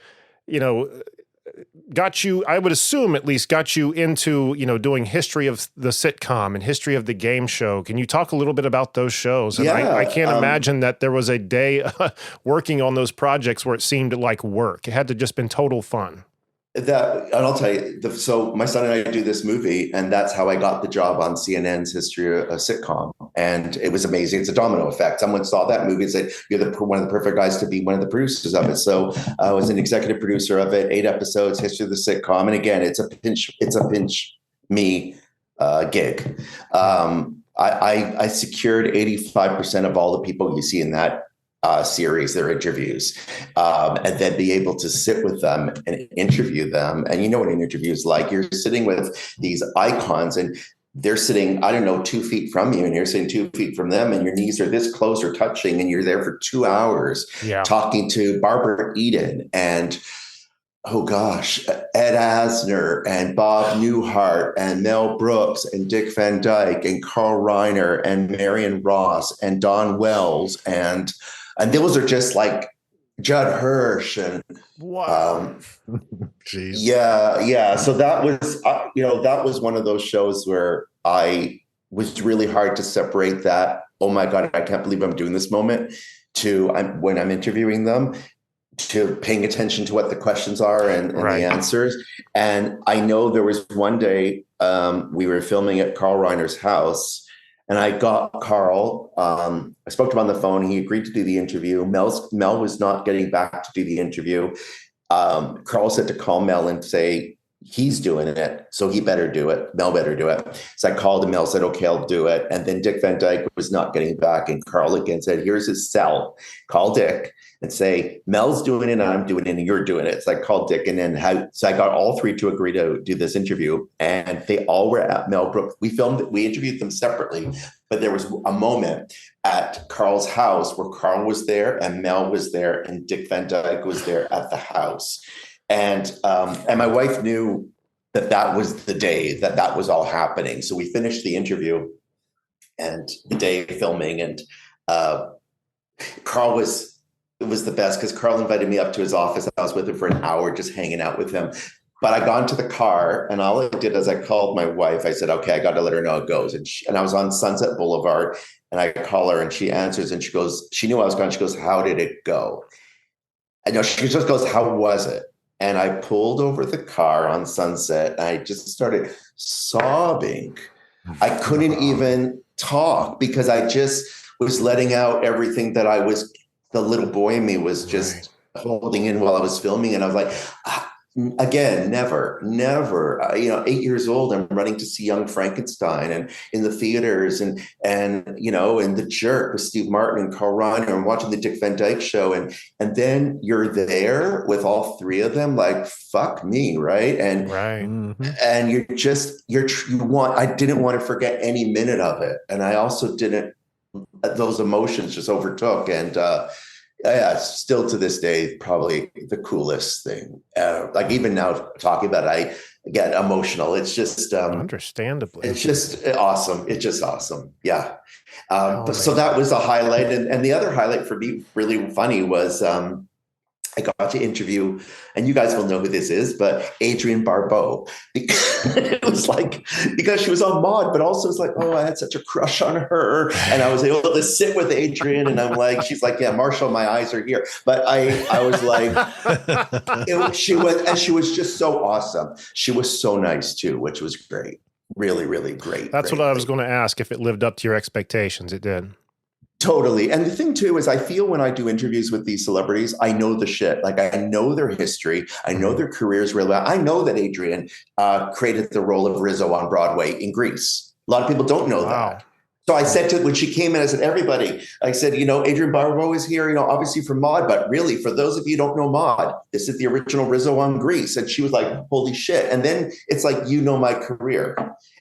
got you, I would assume at least got you into, doing history of the sitcom and history of the game show. Can you talk a little bit about those shows? And I can't imagine that there was a day working on those projects where it seemed like work. It had to just been total fun. And I'll tell you, so my son and I do this movie, and that's how I got the job on CNN's History of a Sitcom. And it was amazing. It's a domino effect. Someone saw that movie and said, you're one of the perfect guys to be one of the producers of it. So I was an executive producer of it, 8 episodes, History of the Sitcom. And again, it's a pinch me gig. I secured 85% of all the people you see in that series, their interviews, and then be able to sit with them and interview them. And you know what an interview is like. You're sitting with these icons and they're sitting, 2 feet from you, and you're sitting 2 feet from them, and your knees are this close or touching, and you're there for 2 hours talking to Barbara Eden and Ed Asner and Bob Newhart and Mel Brooks and Dick Van Dyke and Carl Reiner and Marion Ross and Don Wells and those are just like Judd Hirsch and wow. Yeah. So that was that was one of those shows where I was really hard to separate that. Oh my God, I can't believe I'm doing this moment to when I'm interviewing them, to paying attention to what the questions are and the answers. And I know there was one day we were filming at Carl Reiner's house. And I got Carl, I spoke to him on the phone. He agreed to do the interview. Mel was not getting back to do the interview. Carl said to call Mel and say, he's doing it, so he better do it. Mel better do it. So I called him. Mel said, okay, I'll do it. And then Dick Van Dyke was not getting back. And Carl again said, here's his cell. Call Dick and say, Mel's doing it, and I'm doing it, and you're doing it. So I called Dick, and then so I got all 3 to agree to do this interview. And they all were at Mel Brooks. We interviewed them separately, but there was a moment at Carl's house where Carl was there and Mel was there and Dick Van Dyke was there at the house. And my wife knew that was the day that was all happening. So we finished the interview and the day filming, and Carl it was the best because Carl invited me up to his office. I was with him for an hour, just hanging out with him. But I got into the car, and all I did is I called my wife. I said, okay, I got to let her know how it goes. And I was on Sunset Boulevard, and I call her, and she answers, and she goes, she knew I was gone. She goes, how did it go? And she just goes, how was it? And I pulled over the car on Sunset, and I just started sobbing I couldn't even talk because I just was letting out everything that the little boy in me was just holding in while I was filming. And I was like, again, never, 8 years old, I'm running to see Young Frankenstein and in the theaters and The Jerk with Steve Martin and Carl Reiner and watching the Dick Van Dyke Show. And then you're there with all three of them, like, fuck me. Right. And, and I didn't want to forget any minute of it. And I also those emotions just overtook. And, yeah, still to this day, probably the coolest thing. Like even now talking about it, I get emotional. It's just understandably. It's just awesome. It's just awesome. Yeah. So that was a highlight. And the other highlight for me, really funny, was I got to interview, and you guys will know who this is, but Adrienne Barbeau. It was like, because she was on Maude, but also it's like, oh, I had such a crush on her. And I was able to sit with Adrienne, and I'm like, she's like, yeah, Marshall, my eyes are here. But I was like, she was just so awesome. She was so nice too, which was great. Really, really great. That's what I was going to ask, if it lived up to your expectations. It did. Totally. And the thing too is I feel when I do interviews with these celebrities, I know the shit. Like I know their history. I know their careers really well. I know that Adrienne created the role of Rizzo on Broadway in Grease. A lot of people don't know that. So I said when she came in, I said, everybody, I said, Adrienne Barbeau is here, obviously from Maude, but really for those of you who don't know Maude, this is the original Rizzo on Grease. And she was like, holy shit. And then it's like, my career.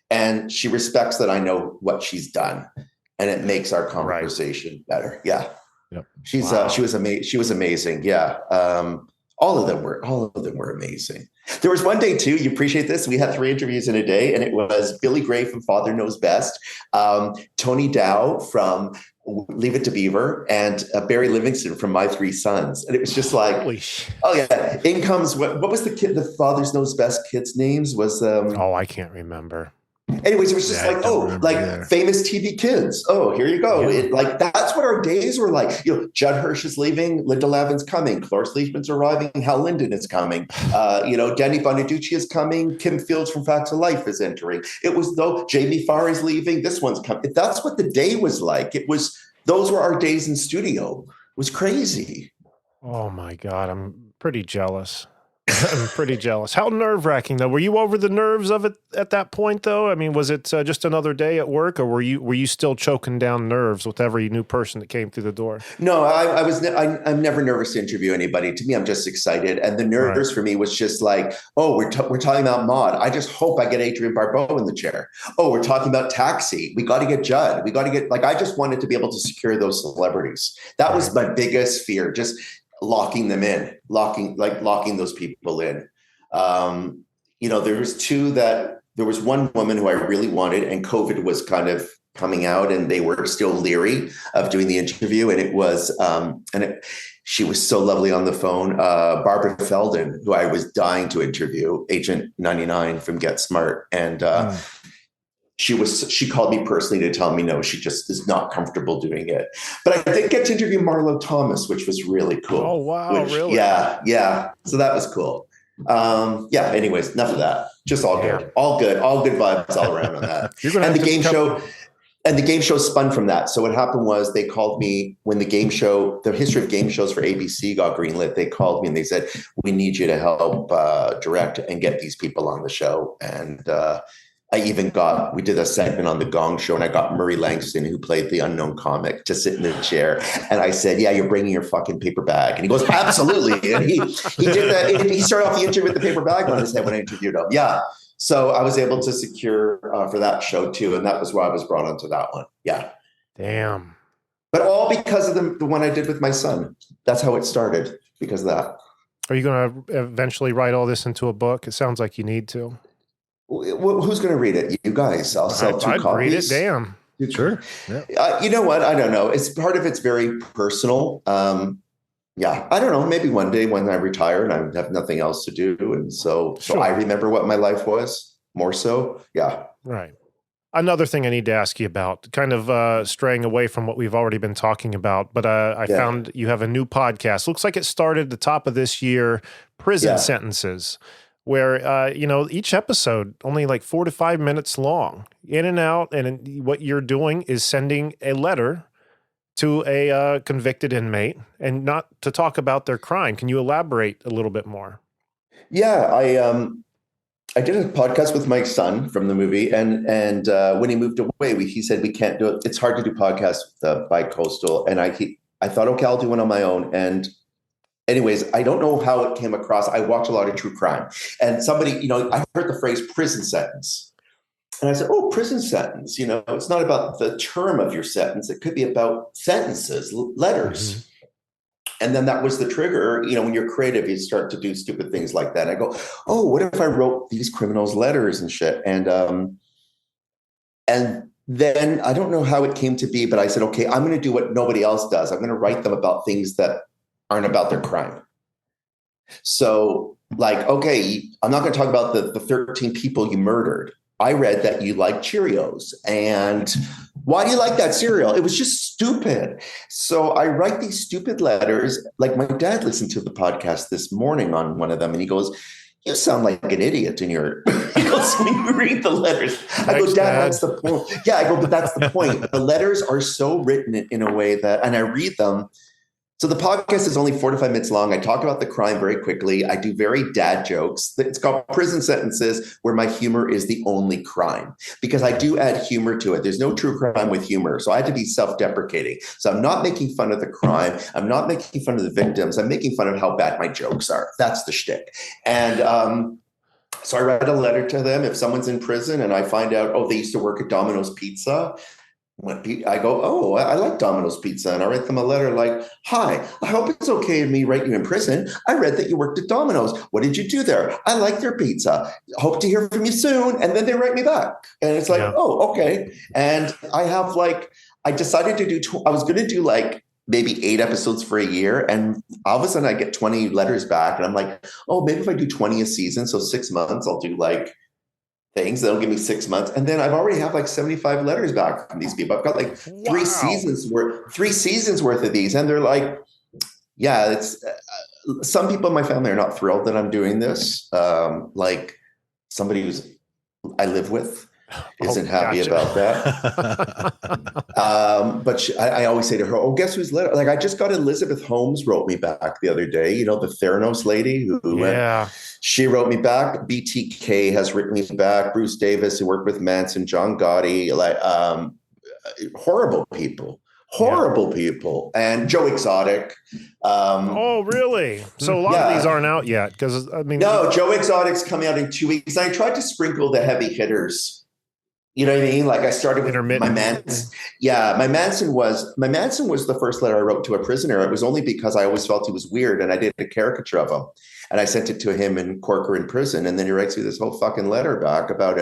And she respects that I know what she's done. And it makes our conversation better. Yeah. Yep. She was amazing. She was amazing. Yeah. All of them were amazing. There was one day too, you appreciate this. We had 3 interviews in a day, and it was Billy Gray from Father Knows Best, Tony Dow from Leave It to Beaver, and Barry Livingston from My 3 Sons. And it was just like, oh yeah. In comes, what was the Father Knows Best kids' names was, I can't remember. Anyways, it was just famous TV kids. Oh, here you go. Yeah. That's what our days were like. Judd Hirsch is leaving. Linda Levin's coming. Cloris Leachman's arriving. Hal Linden is coming. Danny Bonaducci is coming. Kim Fields from Facts of Life is entering. It was Jamie Farr is leaving. This one's coming. That's what the day was like. Those were our days in studio. It was crazy. Oh my God. I'm pretty jealous. I'm pretty jealous. How nerve-wracking though. Were you over the nerves of it at that point though? I mean, was it just another day at work, or were you still choking down nerves with every new person that came through the door? No, I'm never nervous to interview anybody. To me, I'm just excited. And the nerves for me was just like, oh, we're talking about Maude. I just hope I get Adrienne Barbeau in the chair. Oh, we're talking about Taxi. We got to get Judd. We got to get, I just wanted to be able to secure those celebrities. That was my biggest fear. Just locking them in, locking those people in. There was one woman who I really wanted, and COVID was kind of coming out, and they were still leery of doing the interview. And it was, she was so lovely on the phone. Barbara Feldon, who I was dying to interview, Agent 99 from Get Smart. And, she called me personally to tell me, no, she just is not comfortable doing it. But I did get to interview Marlo Thomas, which was really cool. Oh, wow. Really? Yeah. So that was cool. Anyways, enough of that. Just all good. All good vibes all around on that. And the game show spun from that. So what happened was they called me when the history of game shows for ABC got greenlit. They called me and they said, we need you to help direct and get these people on the show. And, we did a segment on the Gong Show, and I got Murray Langston, who played the unknown comic, to sit in the chair. And I said, yeah, you're bringing your fucking paper bag. And he goes, absolutely. And he did that. He started off the interview with the paper bag on his head when I interviewed him. Yeah. So I was able to secure for that show too. And that was why I was brought onto that one. Yeah. Damn. But all because of the one I did with my son. That's how it started, because of that. Are you going to eventually write all this into a book? It sounds like you need to. Who's going to read it? You guys. I'll sell 2 copies. Read it. Damn. Sure. Yeah. You know what? I don't know. It's very personal. I don't know. Maybe one day when I retire and I have nothing else to do, and so I remember what my life was more so. Yeah. Right. Another thing I need to ask you about, kind of straying away from what we've already been talking about, but I found you have a new podcast. Looks like it started at the top of this year, Prison Sentences. where, each episode only like 4 to 5 minutes long, in and out. And what you're doing is sending a letter to a convicted inmate and not to talk about their crime. Can you elaborate a little bit more? Yeah, I did a podcast with my son from the movie, and when he moved away, he said we can't do it. It's hard to do podcasts with bi-coastal, and I thought, okay, I'll do one on my own. And anyways, I don't know how it came across. I watch a lot of true crime, and somebody, I heard the phrase prison sentence. And I said, oh, prison sentence, it's not about the term of your sentence. It could be about sentences, letters. Mm-hmm. And then that was the trigger. When you're creative, you start to do stupid things like that. I go, oh, what if I wrote these criminals letters and shit? And then I don't know how it came to be, but I said, okay, I'm going to do what nobody else does. I'm going to write them about things that aren't about their crime. So okay, I'm not going to talk about the 13 people you murdered. I read that you like Cheerios. And why do you like that cereal? It was just stupid. So I write these stupid letters. Like my dad listened to the podcast this morning on one of them, and he goes, you sound like an idiot in your, he goes, when you read the letters. I go, Dad, that's the point. Yeah, I go, but that's the point. The letters are so written in a way that, and I read them. So the podcast is only 4 to 5 minutes long. I talk about the crime very quickly. I do very dad jokes. It's called Prison Sentences, where my humor is the only crime, because I do add humor to it. There's no true crime with humor. So I had to be self-deprecating. So I'm not making fun of the crime. I'm not making fun of the victims. I'm making fun of how bad my jokes are. That's the shtick. And so I write a letter to them. If someone's in prison and I find out, oh, they used to work at Domino's Pizza, I go, oh, I like Domino's Pizza. And I write them a letter like, hi, I hope it's okay of me write you in prison. I read that you worked at Domino's. What did you do there? I like their pizza. Hope to hear from you soon. And then they write me back. And it's like, oh, okay. And I have I decided to do, I was going to do maybe 8 episodes for a year. And all of a sudden I get 20 letters back. And I'm like, oh, maybe if I do 20 a season, so 6 months, I'll do things that'll give me 6 months, and then I've already have 75 letters back from these people. I've got 3 seasons worth of these, and they're it's some people in my family are not thrilled that I'm doing this. Somebody who's I live with isn't happy about that. But I always say to her, oh, guess whose letter? I just got Elizabeth Holmes wrote me back the other day, the Theranos lady who she wrote me back. BTK has written me back. Bruce Davis, who worked with Manson, John Gotti, horrible people. And Joe Exotic. Oh, really? So a lot of these aren't out yet, because no, Joe Exotic's coming out in 2 weeks. I tried to sprinkle the heavy hitters. You know what I mean? I started with my Manson. Yeah, my Manson was the first letter I wrote to a prisoner. It was only because I always felt he was weird, and I did a caricature of him, and I sent it to him in Corker in prison, and then he writes me this whole fucking letter back about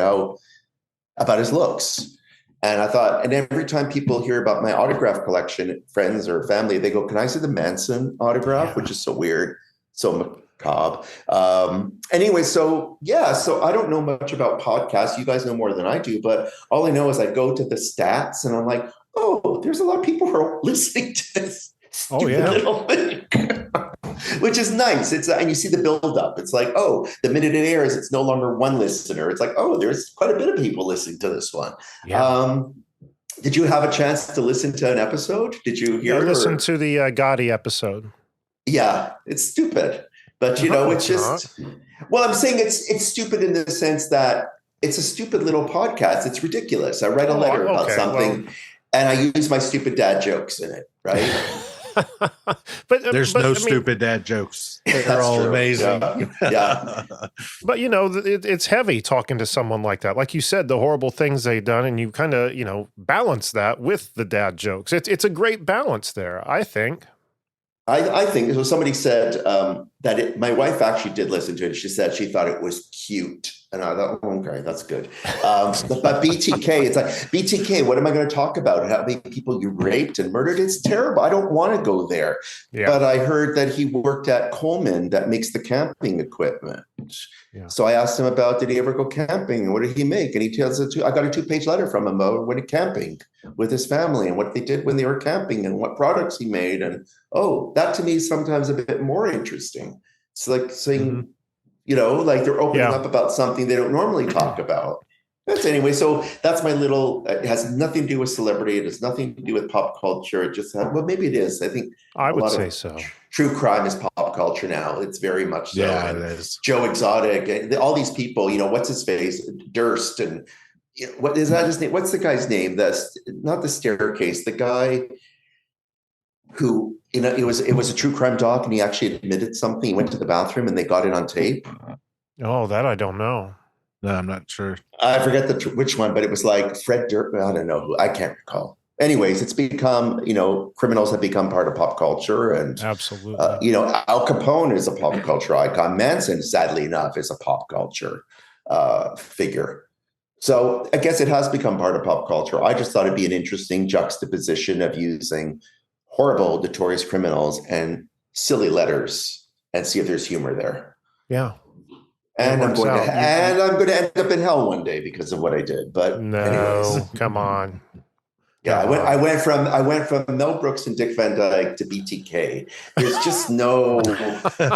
his looks. And I thought, and every time people hear about my autograph collection, friends or family, they go, "Can I see the Manson autograph?" Which is so weird, so macabre. Anyway, so I don't know much about podcasts. You guys know more than I do, but all I know is I go to the stats and I'm like, oh, there's a lot of people who are listening to this little thing. Which is nice. And you see the buildup. It's oh, the minute it airs, it's no longer one listener. It's oh, there's quite a bit of people listening to this one. Yeah. Did you have a chance to listen to an episode? Did you hear? I listened to the Gotti episode. Yeah, it's stupid. But it's just, well, I'm saying it's stupid in the sense that it's a stupid little podcast. It's ridiculous. I write a letter about something and I use my stupid dad jokes in it, right? but there's no stupid dad jokes. They're all true. Amazing. Yeah. But it's heavy talking to someone like that. Like you said, the horrible things they've done, and you kind of, balance that with the dad jokes. It's a great balance there, I think. I think so. Somebody said that my wife actually did listen to it. She said she thought it was cute. And I thought, okay, that's good. But BTK, it's BTK, what am I going to talk about? How many people you raped and murdered? It's terrible. I don't want to go there. Yeah. But I heard that he worked at Coleman that makes the camping equipment. Yeah. So I asked him about, did he ever go camping? And what did he make? And he tells it I got a 2-page letter from him about when he camping with his family and what they did when they were camping and what products he made. And that to me is sometimes a bit more interesting. It's like saying, like they're opening Yeah. up about something they don't normally talk about. That's anyway. So that's my little, it has nothing to do with celebrity. It has nothing to do with pop culture. It just well, maybe it is. I think I a would lot say of so. true crime is pop culture now. It's very much so. Yeah, it And is. Joe Exotic, and all these people, what's his face? Durst. And what is that his name? What's the guy's name? Not the staircase, the guy who, it was a true crime doc and he actually admitted something. He went to the bathroom and they got it on tape. Oh, that I don't know. No, I'm not sure. I forget which one, but it was like Fred Durst. I don't know who. I can't recall. Anyways, it's become, criminals have become part of pop culture, and Absolutely. Al Capone is a pop culture icon. Manson, sadly enough, is a pop culture figure. So I guess it has become part of pop culture. I just thought it'd be an interesting juxtaposition of using horrible, notorious criminals and silly letters, and see if there's humor there. Yeah. And I'm works going out. to, and I'm going to end up in hell one day because of what I did. But No, anyways, come on. yeah, I went from Mel Brooks and Dick Van Dyke to BTK. There's just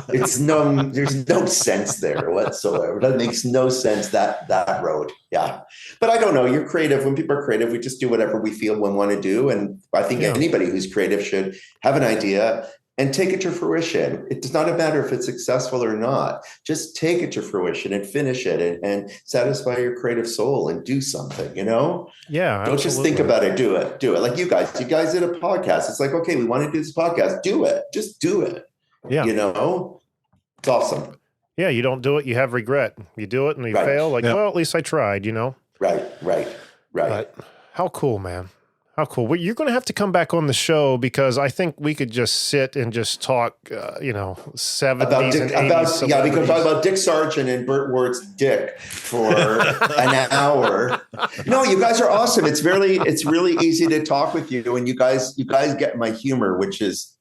there's no sense there whatsoever. That makes no sense, that road. Yeah. But I don't know. You're creative. When people are creative, we just do whatever we feel we want to do. And I think anybody who's creative should have an idea and take it to fruition. It does not matter if it's successful or not. Just take it to fruition and finish it and satisfy your creative soul and do something, Yeah. Don't Absolutely. just think about it. Do it. Like you guys did a podcast. It's like, okay, we want to do this podcast. Do it. Just do it. Yeah. It's awesome. Yeah. You don't do it, you have regret. You do it and you fail. Like, well, at least I tried, Right. But how cool, man. How cool. Well, you're going to have to come back on the show because I think we could just sit and just talk, 70s and 80s. Yeah, we could talk about Dick Sargent and Burt Ward's dick for an hour. No, you guys are awesome. It's really easy to talk with you, and you guys get my humor, which is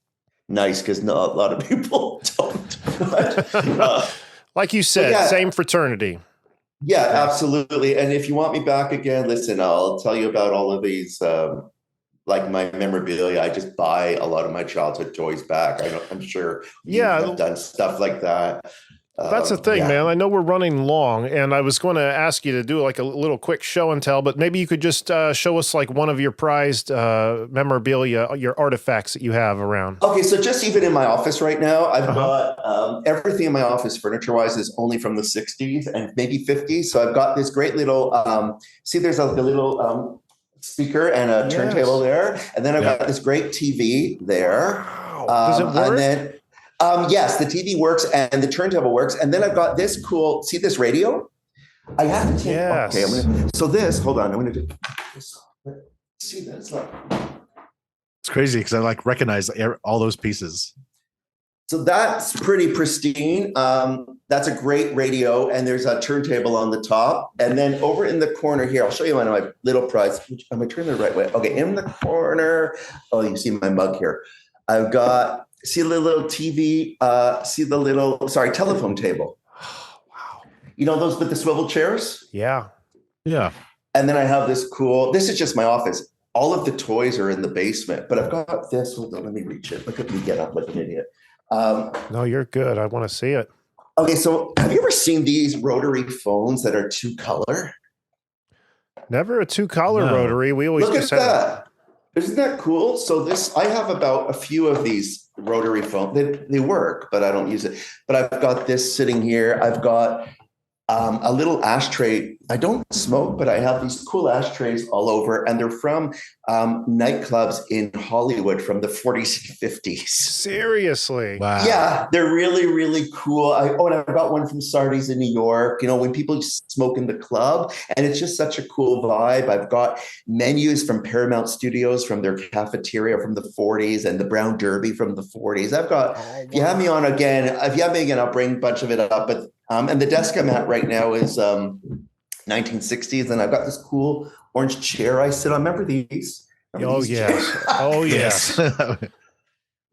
nice because a lot of people don't. But, like you said, same fraternity. Yeah, absolutely. And if you want me back again, listen, I'll tell you about all of these, like my memorabilia. I just buy a lot of my childhood toys back. I'm sure you've done stuff like that. That's the thing, man. I know we're running long, and I was going to ask you to do like a little quick show and tell, but maybe you could just show us like one of your prized memorabilia, your artifacts that you have around. Okay, so just even in my office right now, I've got everything in my office furniture-wise is only from the 60s and maybe 50s. So I've got this great little, see there's a little speaker and a turntable there. And then I've got this great TV there. Wow. Does it work? And then, yes, the TV works and the turntable works. And then I've got this cool, see this radio? I have to take, okay, hold on, I'm going to do this. See that? It's crazy because I recognize all those pieces. So that's pretty pristine. That's a great radio, and there's a turntable on the top. And then over in the corner here, I'll show you one of my little prize. I'm going to turn the right way. Okay, in the corner. Oh, you see my mug here. I've got, see the little TV, telephone table. Wow. Those with the swivel chairs? Yeah. Yeah. And then I have this this is just my office. All of the toys are in the basement, but I've got this. Hold on, let me reach it. Look at me get up like an idiot. No, you're good. I want to see it. Okay, so have you ever seen these rotary phones that are 2-color? Never a 2-color rotary. We always look at just had that. Isn't that cool? So I have about a few of these rotary phones. They work, but I don't use it. But I've got this sitting here. I've got a little ashtray. I don't smoke, but I have these cool ashtrays all over, and they're from nightclubs in Hollywood from the 40s and 50s. Seriously? Wow. Yeah, they're really, really cool. And I've got one from Sardi's in New York, when people smoke in the club, and it's just such a cool vibe. I've got menus from Paramount Studios from their cafeteria from the 40s and the Brown Derby from the 40s. I've got, if you have me on again, I'll bring a bunch of it up. But and the desk I'm at right now is 1960s, and I've got this cool orange chair I sit on. Remember these? Yes. Oh, yes. But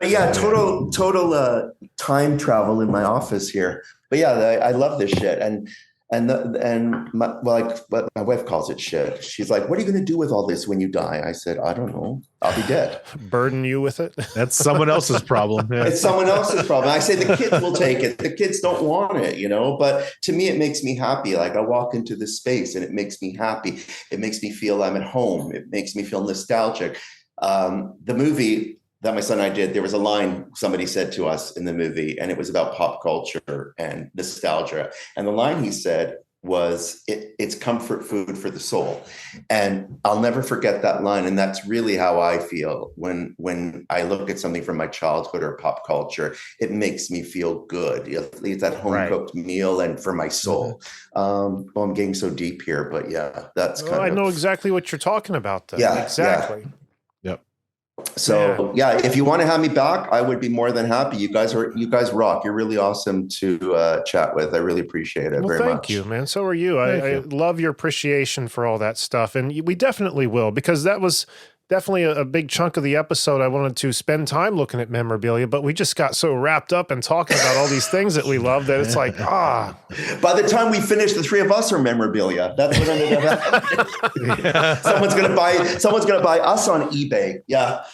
yeah, total time travel in my office here. But yeah, I love this shit. And And what my wife calls it shit. She's like, what are you going to do with all this when you die? I said, I don't know. I'll be dead. Burden you with it? That's someone else's problem. Yeah. It's someone else's problem. I say the kids will take it. The kids don't want it, but to me, it makes me happy. Like I walk into this space and it makes me happy. It makes me feel I'm at home. It makes me feel nostalgic. The movie that my son and I did, there was a line somebody said to us in the movie, and it was about pop culture and nostalgia. And the line he said was, it's comfort food for the soul. And I'll never forget that line. And that's really how I feel when I look at something from my childhood or pop culture. It makes me feel good. It's that home-cooked meal and for my soul. I'm getting so deep here, but yeah, that's kind of... I know exactly what you're talking about, though. Yeah, exactly. Yeah. So if you want to have me back, I would be more than happy. You guys rock. You're really awesome to chat with. I really appreciate it very much. Thank you, man. So are you. I love your appreciation for all that stuff. And we definitely will, because that was definitely a big chunk of the episode. I wanted to spend time looking at memorabilia, but we just got so wrapped up in talking about all these things that we love that it's like, By the time we finish, the three of us are memorabilia. That's what ended up happening. Yeah. Someone's gonna buy us on eBay. Yeah.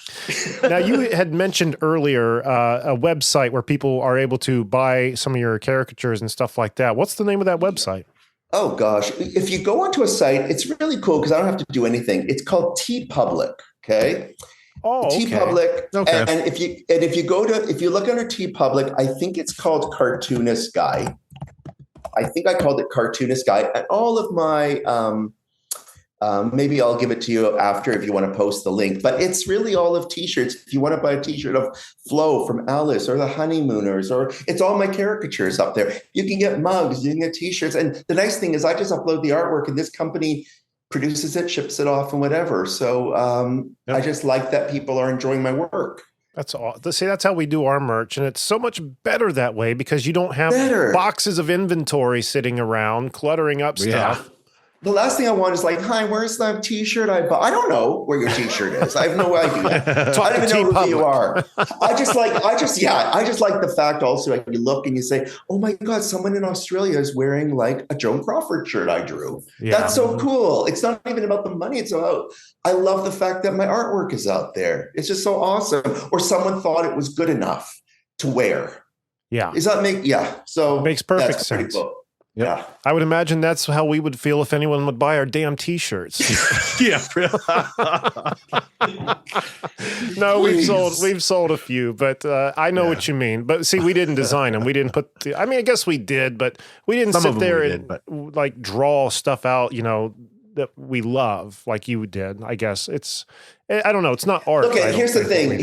Now, you had mentioned earlier a website where people are able to buy some of your caricatures and stuff like that. What's the name of that website? Oh gosh, if you go onto a site, it's really cool because I don't have to do anything. It's called TeePublic. Okay. Oh, okay. TeePublic. Okay. And if you look under TeePublic, I think it's called Cartoonist Guy. I think I called it Cartoonist Guy. And all of my maybe I'll give it to you after if you want to post the link, but it's really all of t-shirts. If you want to buy a t-shirt of Flo from Alice or the Honeymooners, or it's all my caricatures up there. You can get mugs, you can get t-shirts. And the nice thing is I just upload the artwork and this company produces it, ships it off and whatever. So I just like that people are enjoying my work. That's all. See, that's how we do our merch. And it's so much better that way because you don't have boxes of inventory sitting around cluttering up stuff. The last thing I want is like, hi, where's that t-shirt I bought? I don't know where your t-shirt is. I have no idea. I don't even know who you are. I just like the fact also, like you look and you say, oh my God, someone in Australia is wearing like a Joan Crawford shirt I drew. Yeah. That's so cool. It's not even about the money. It's about, I love the fact that my artwork is out there. It's just so awesome. Or someone thought it was good enough to wear. Yeah. So it makes perfect sense. Cool. Yep. Yeah, I would imagine that's how we would feel if anyone would buy our damn t-shirts. Yeah. No, we've sold a few, but I know what you mean. But see, we didn't design them. We didn't put. I mean, I guess we did, but we didn't sit there and like draw stuff out. That we love like you did. I guess I don't know. It's not art. Okay, here's the thing.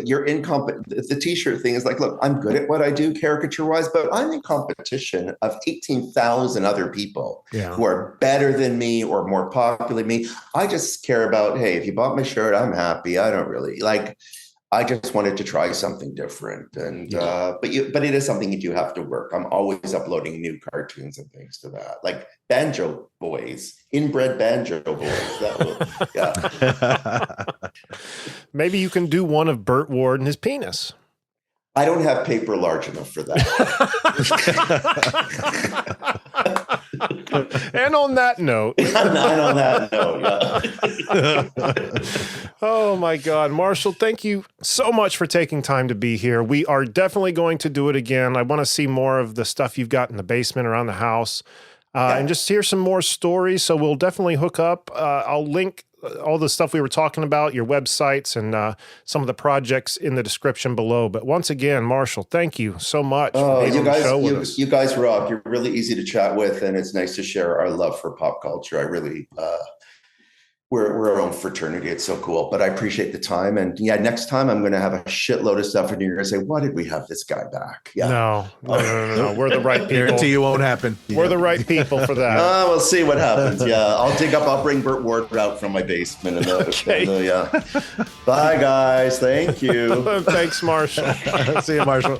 You're incompetent. The t-shirt thing is like, look, I'm good at what I do caricature-wise, but I'm in competition of 18,000 other people who are better than me or more popular than me. I just care about, hey, if you bought my shirt, I'm happy. I don't really like. I just wanted to try something different, and but it is something you do have to work. I'm always uploading new cartoons and things to that, like Banjo Boys, inbred Banjo Boys. Maybe you can do one of Burt Ward and his penis. I don't have paper large enough for that. And on that note. Oh, my God. Marshall, thank you so much for taking time to be here. We are definitely going to do it again. I want to see more of the stuff you've got in the basement around the house and just hear some more stories. So we'll definitely hook up. I'll link all the stuff we were talking about, your websites and some of the projects in the description below. But once again, Marshall, thank you so much for being on the show with us. You guys rock. You're really easy to chat with, and it's nice to share our love for pop culture. I really, we're our own fraternity. It's so cool. But I appreciate the time. And next time I'm going to have a shitload of stuff, and you're going to say, why did we have this guy back? Yeah. No. We're the right people. Guarantee you won't happen. We're the right people for that. We'll see what happens. Yeah. I'll bring Burt Ward out from my basement. Bye, guys. Thank you. Thanks, Marshall. See you, Marshall.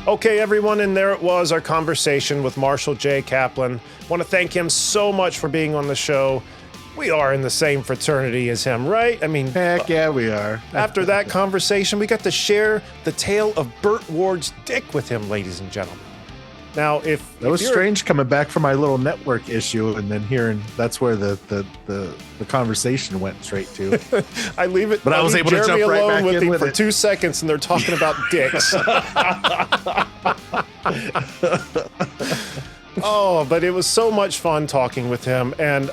Okay, everyone, and there it was, our conversation with Marshall Jay Kaplan. I want to thank him so much for being on the show. We are in the same fraternity as him, right? I mean, Heck yeah, we are. after that conversation, we got to share the tale of Burt Ward's dick with him, ladies and gentlemen. Now, That was strange coming back from my little network issue and then hearing that's where the conversation went straight to. I leave it, But I was able to Jeremy jump right alone back with in him with for it. 2 seconds, and they're talking about dicks. Oh, but it was so much fun talking with him, and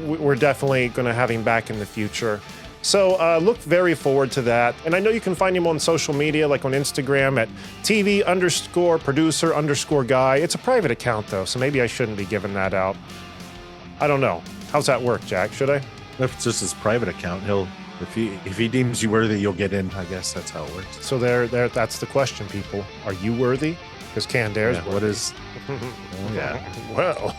we're definitely going to have him back in the future. So look very forward to that. And I know you can find him on social media, like on Instagram at TV_producer_guy. It's a private account, though, so maybe I shouldn't be giving that out. I don't know. How's that work, Jack? Should I? If it's just his private account, if he deems you worthy, you'll get in. I guess that's how it works. So that's the question, people. Are you worthy? Because Canned Air's Yeah, worthy. what is? Yeah. Well.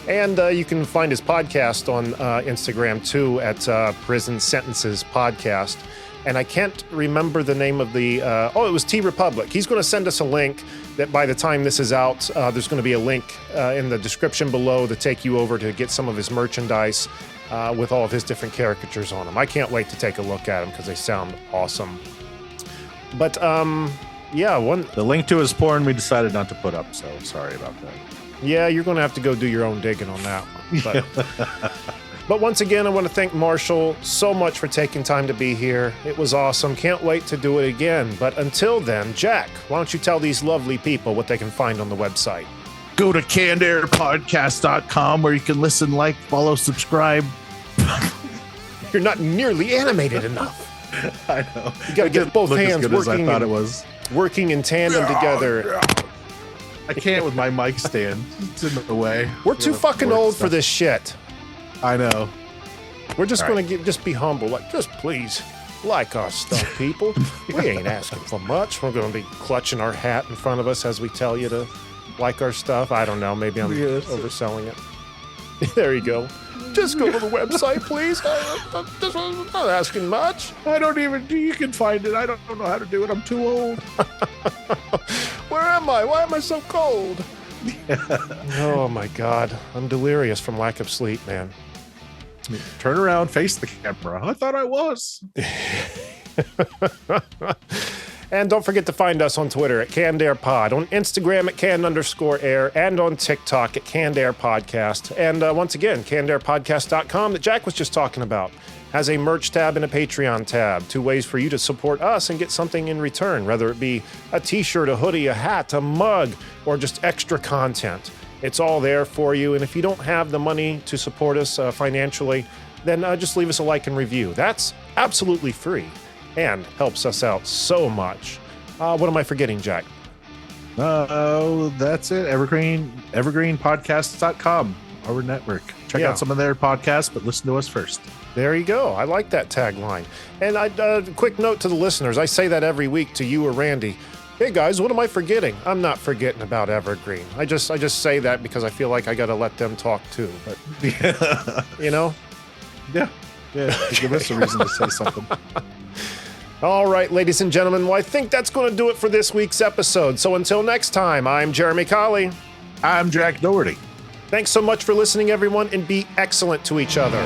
And you can find his podcast on Instagram, too, at Prison Sentences Podcast. And I can't remember the name of the... it was T-Republic. He's going to send us a link that by the time this is out, there's going to be a link in the description below to take you over to get some of his merchandise with all of his different caricatures on them. I can't wait to take a look at them because they sound awesome. But, yeah, The link to his porn we decided not to put up, so sorry about that. Yeah, you're going to have to go do your own digging on that one. But once again, I want to thank Marshall so much for taking time to be here. It was awesome. Can't wait to do it again. But until then, Jack, why don't you tell these lovely people what they can find on the website? Go to cannedairpodcast.com where you can listen, like, follow, subscribe. You're not nearly animated enough. I know. You got to get both Look as hands good as I working, thought it was. working in tandem together. I can't with my mic stand. It's in the way. We're too fucking old for this shit. I know. We're just All going to just be humble. Like, just please like our stuff, people. We ain't asking for much. We're going to be clutching our hat in front of us as we tell you to like our stuff. I don't know. Maybe I'm overselling it. There you go. Just go to the website, please. I'm not asking much. I don't even. You can find it. I don't know how to do it. I'm too old. Where am I? Why am I so cold? Oh, my God. I'm delirious from lack of sleep, man. Turn around, face the camera. I thought I was. And don't forget to find us on Twitter at CannedAirPod, on Instagram at Can_Air, and on TikTok at CannedAirPodcast. And once again, CannedAirPodcast.com that Jack was just talking about has a merch tab and a Patreon tab. 2 ways for you to support us and get something in return, whether it be a t-shirt, a hoodie, a hat, a mug, or just extra content. It's all there for you. And if you don't have the money to support us financially, then just leave us a like and review. That's absolutely free and helps us out so much. What am I forgetting, Jack? Oh, that's it. Evergreenpodcasts.com, our network. Check out some of their podcasts, but listen to us first. There you go. I like that tagline. And quick note to the listeners. I say that every week to you or Randy. Hey guys, what am I forgetting? I'm not forgetting about Evergreen. I just say that because I feel like I got to let them talk too. But you know, yeah, give us a reason to say something. All right, ladies and gentlemen. Well, I think that's going to do it for this week's episode. So until next time, I'm Jeremy Colley. I'm Jack Doherty. Thanks so much for listening, everyone, and be excellent to each other.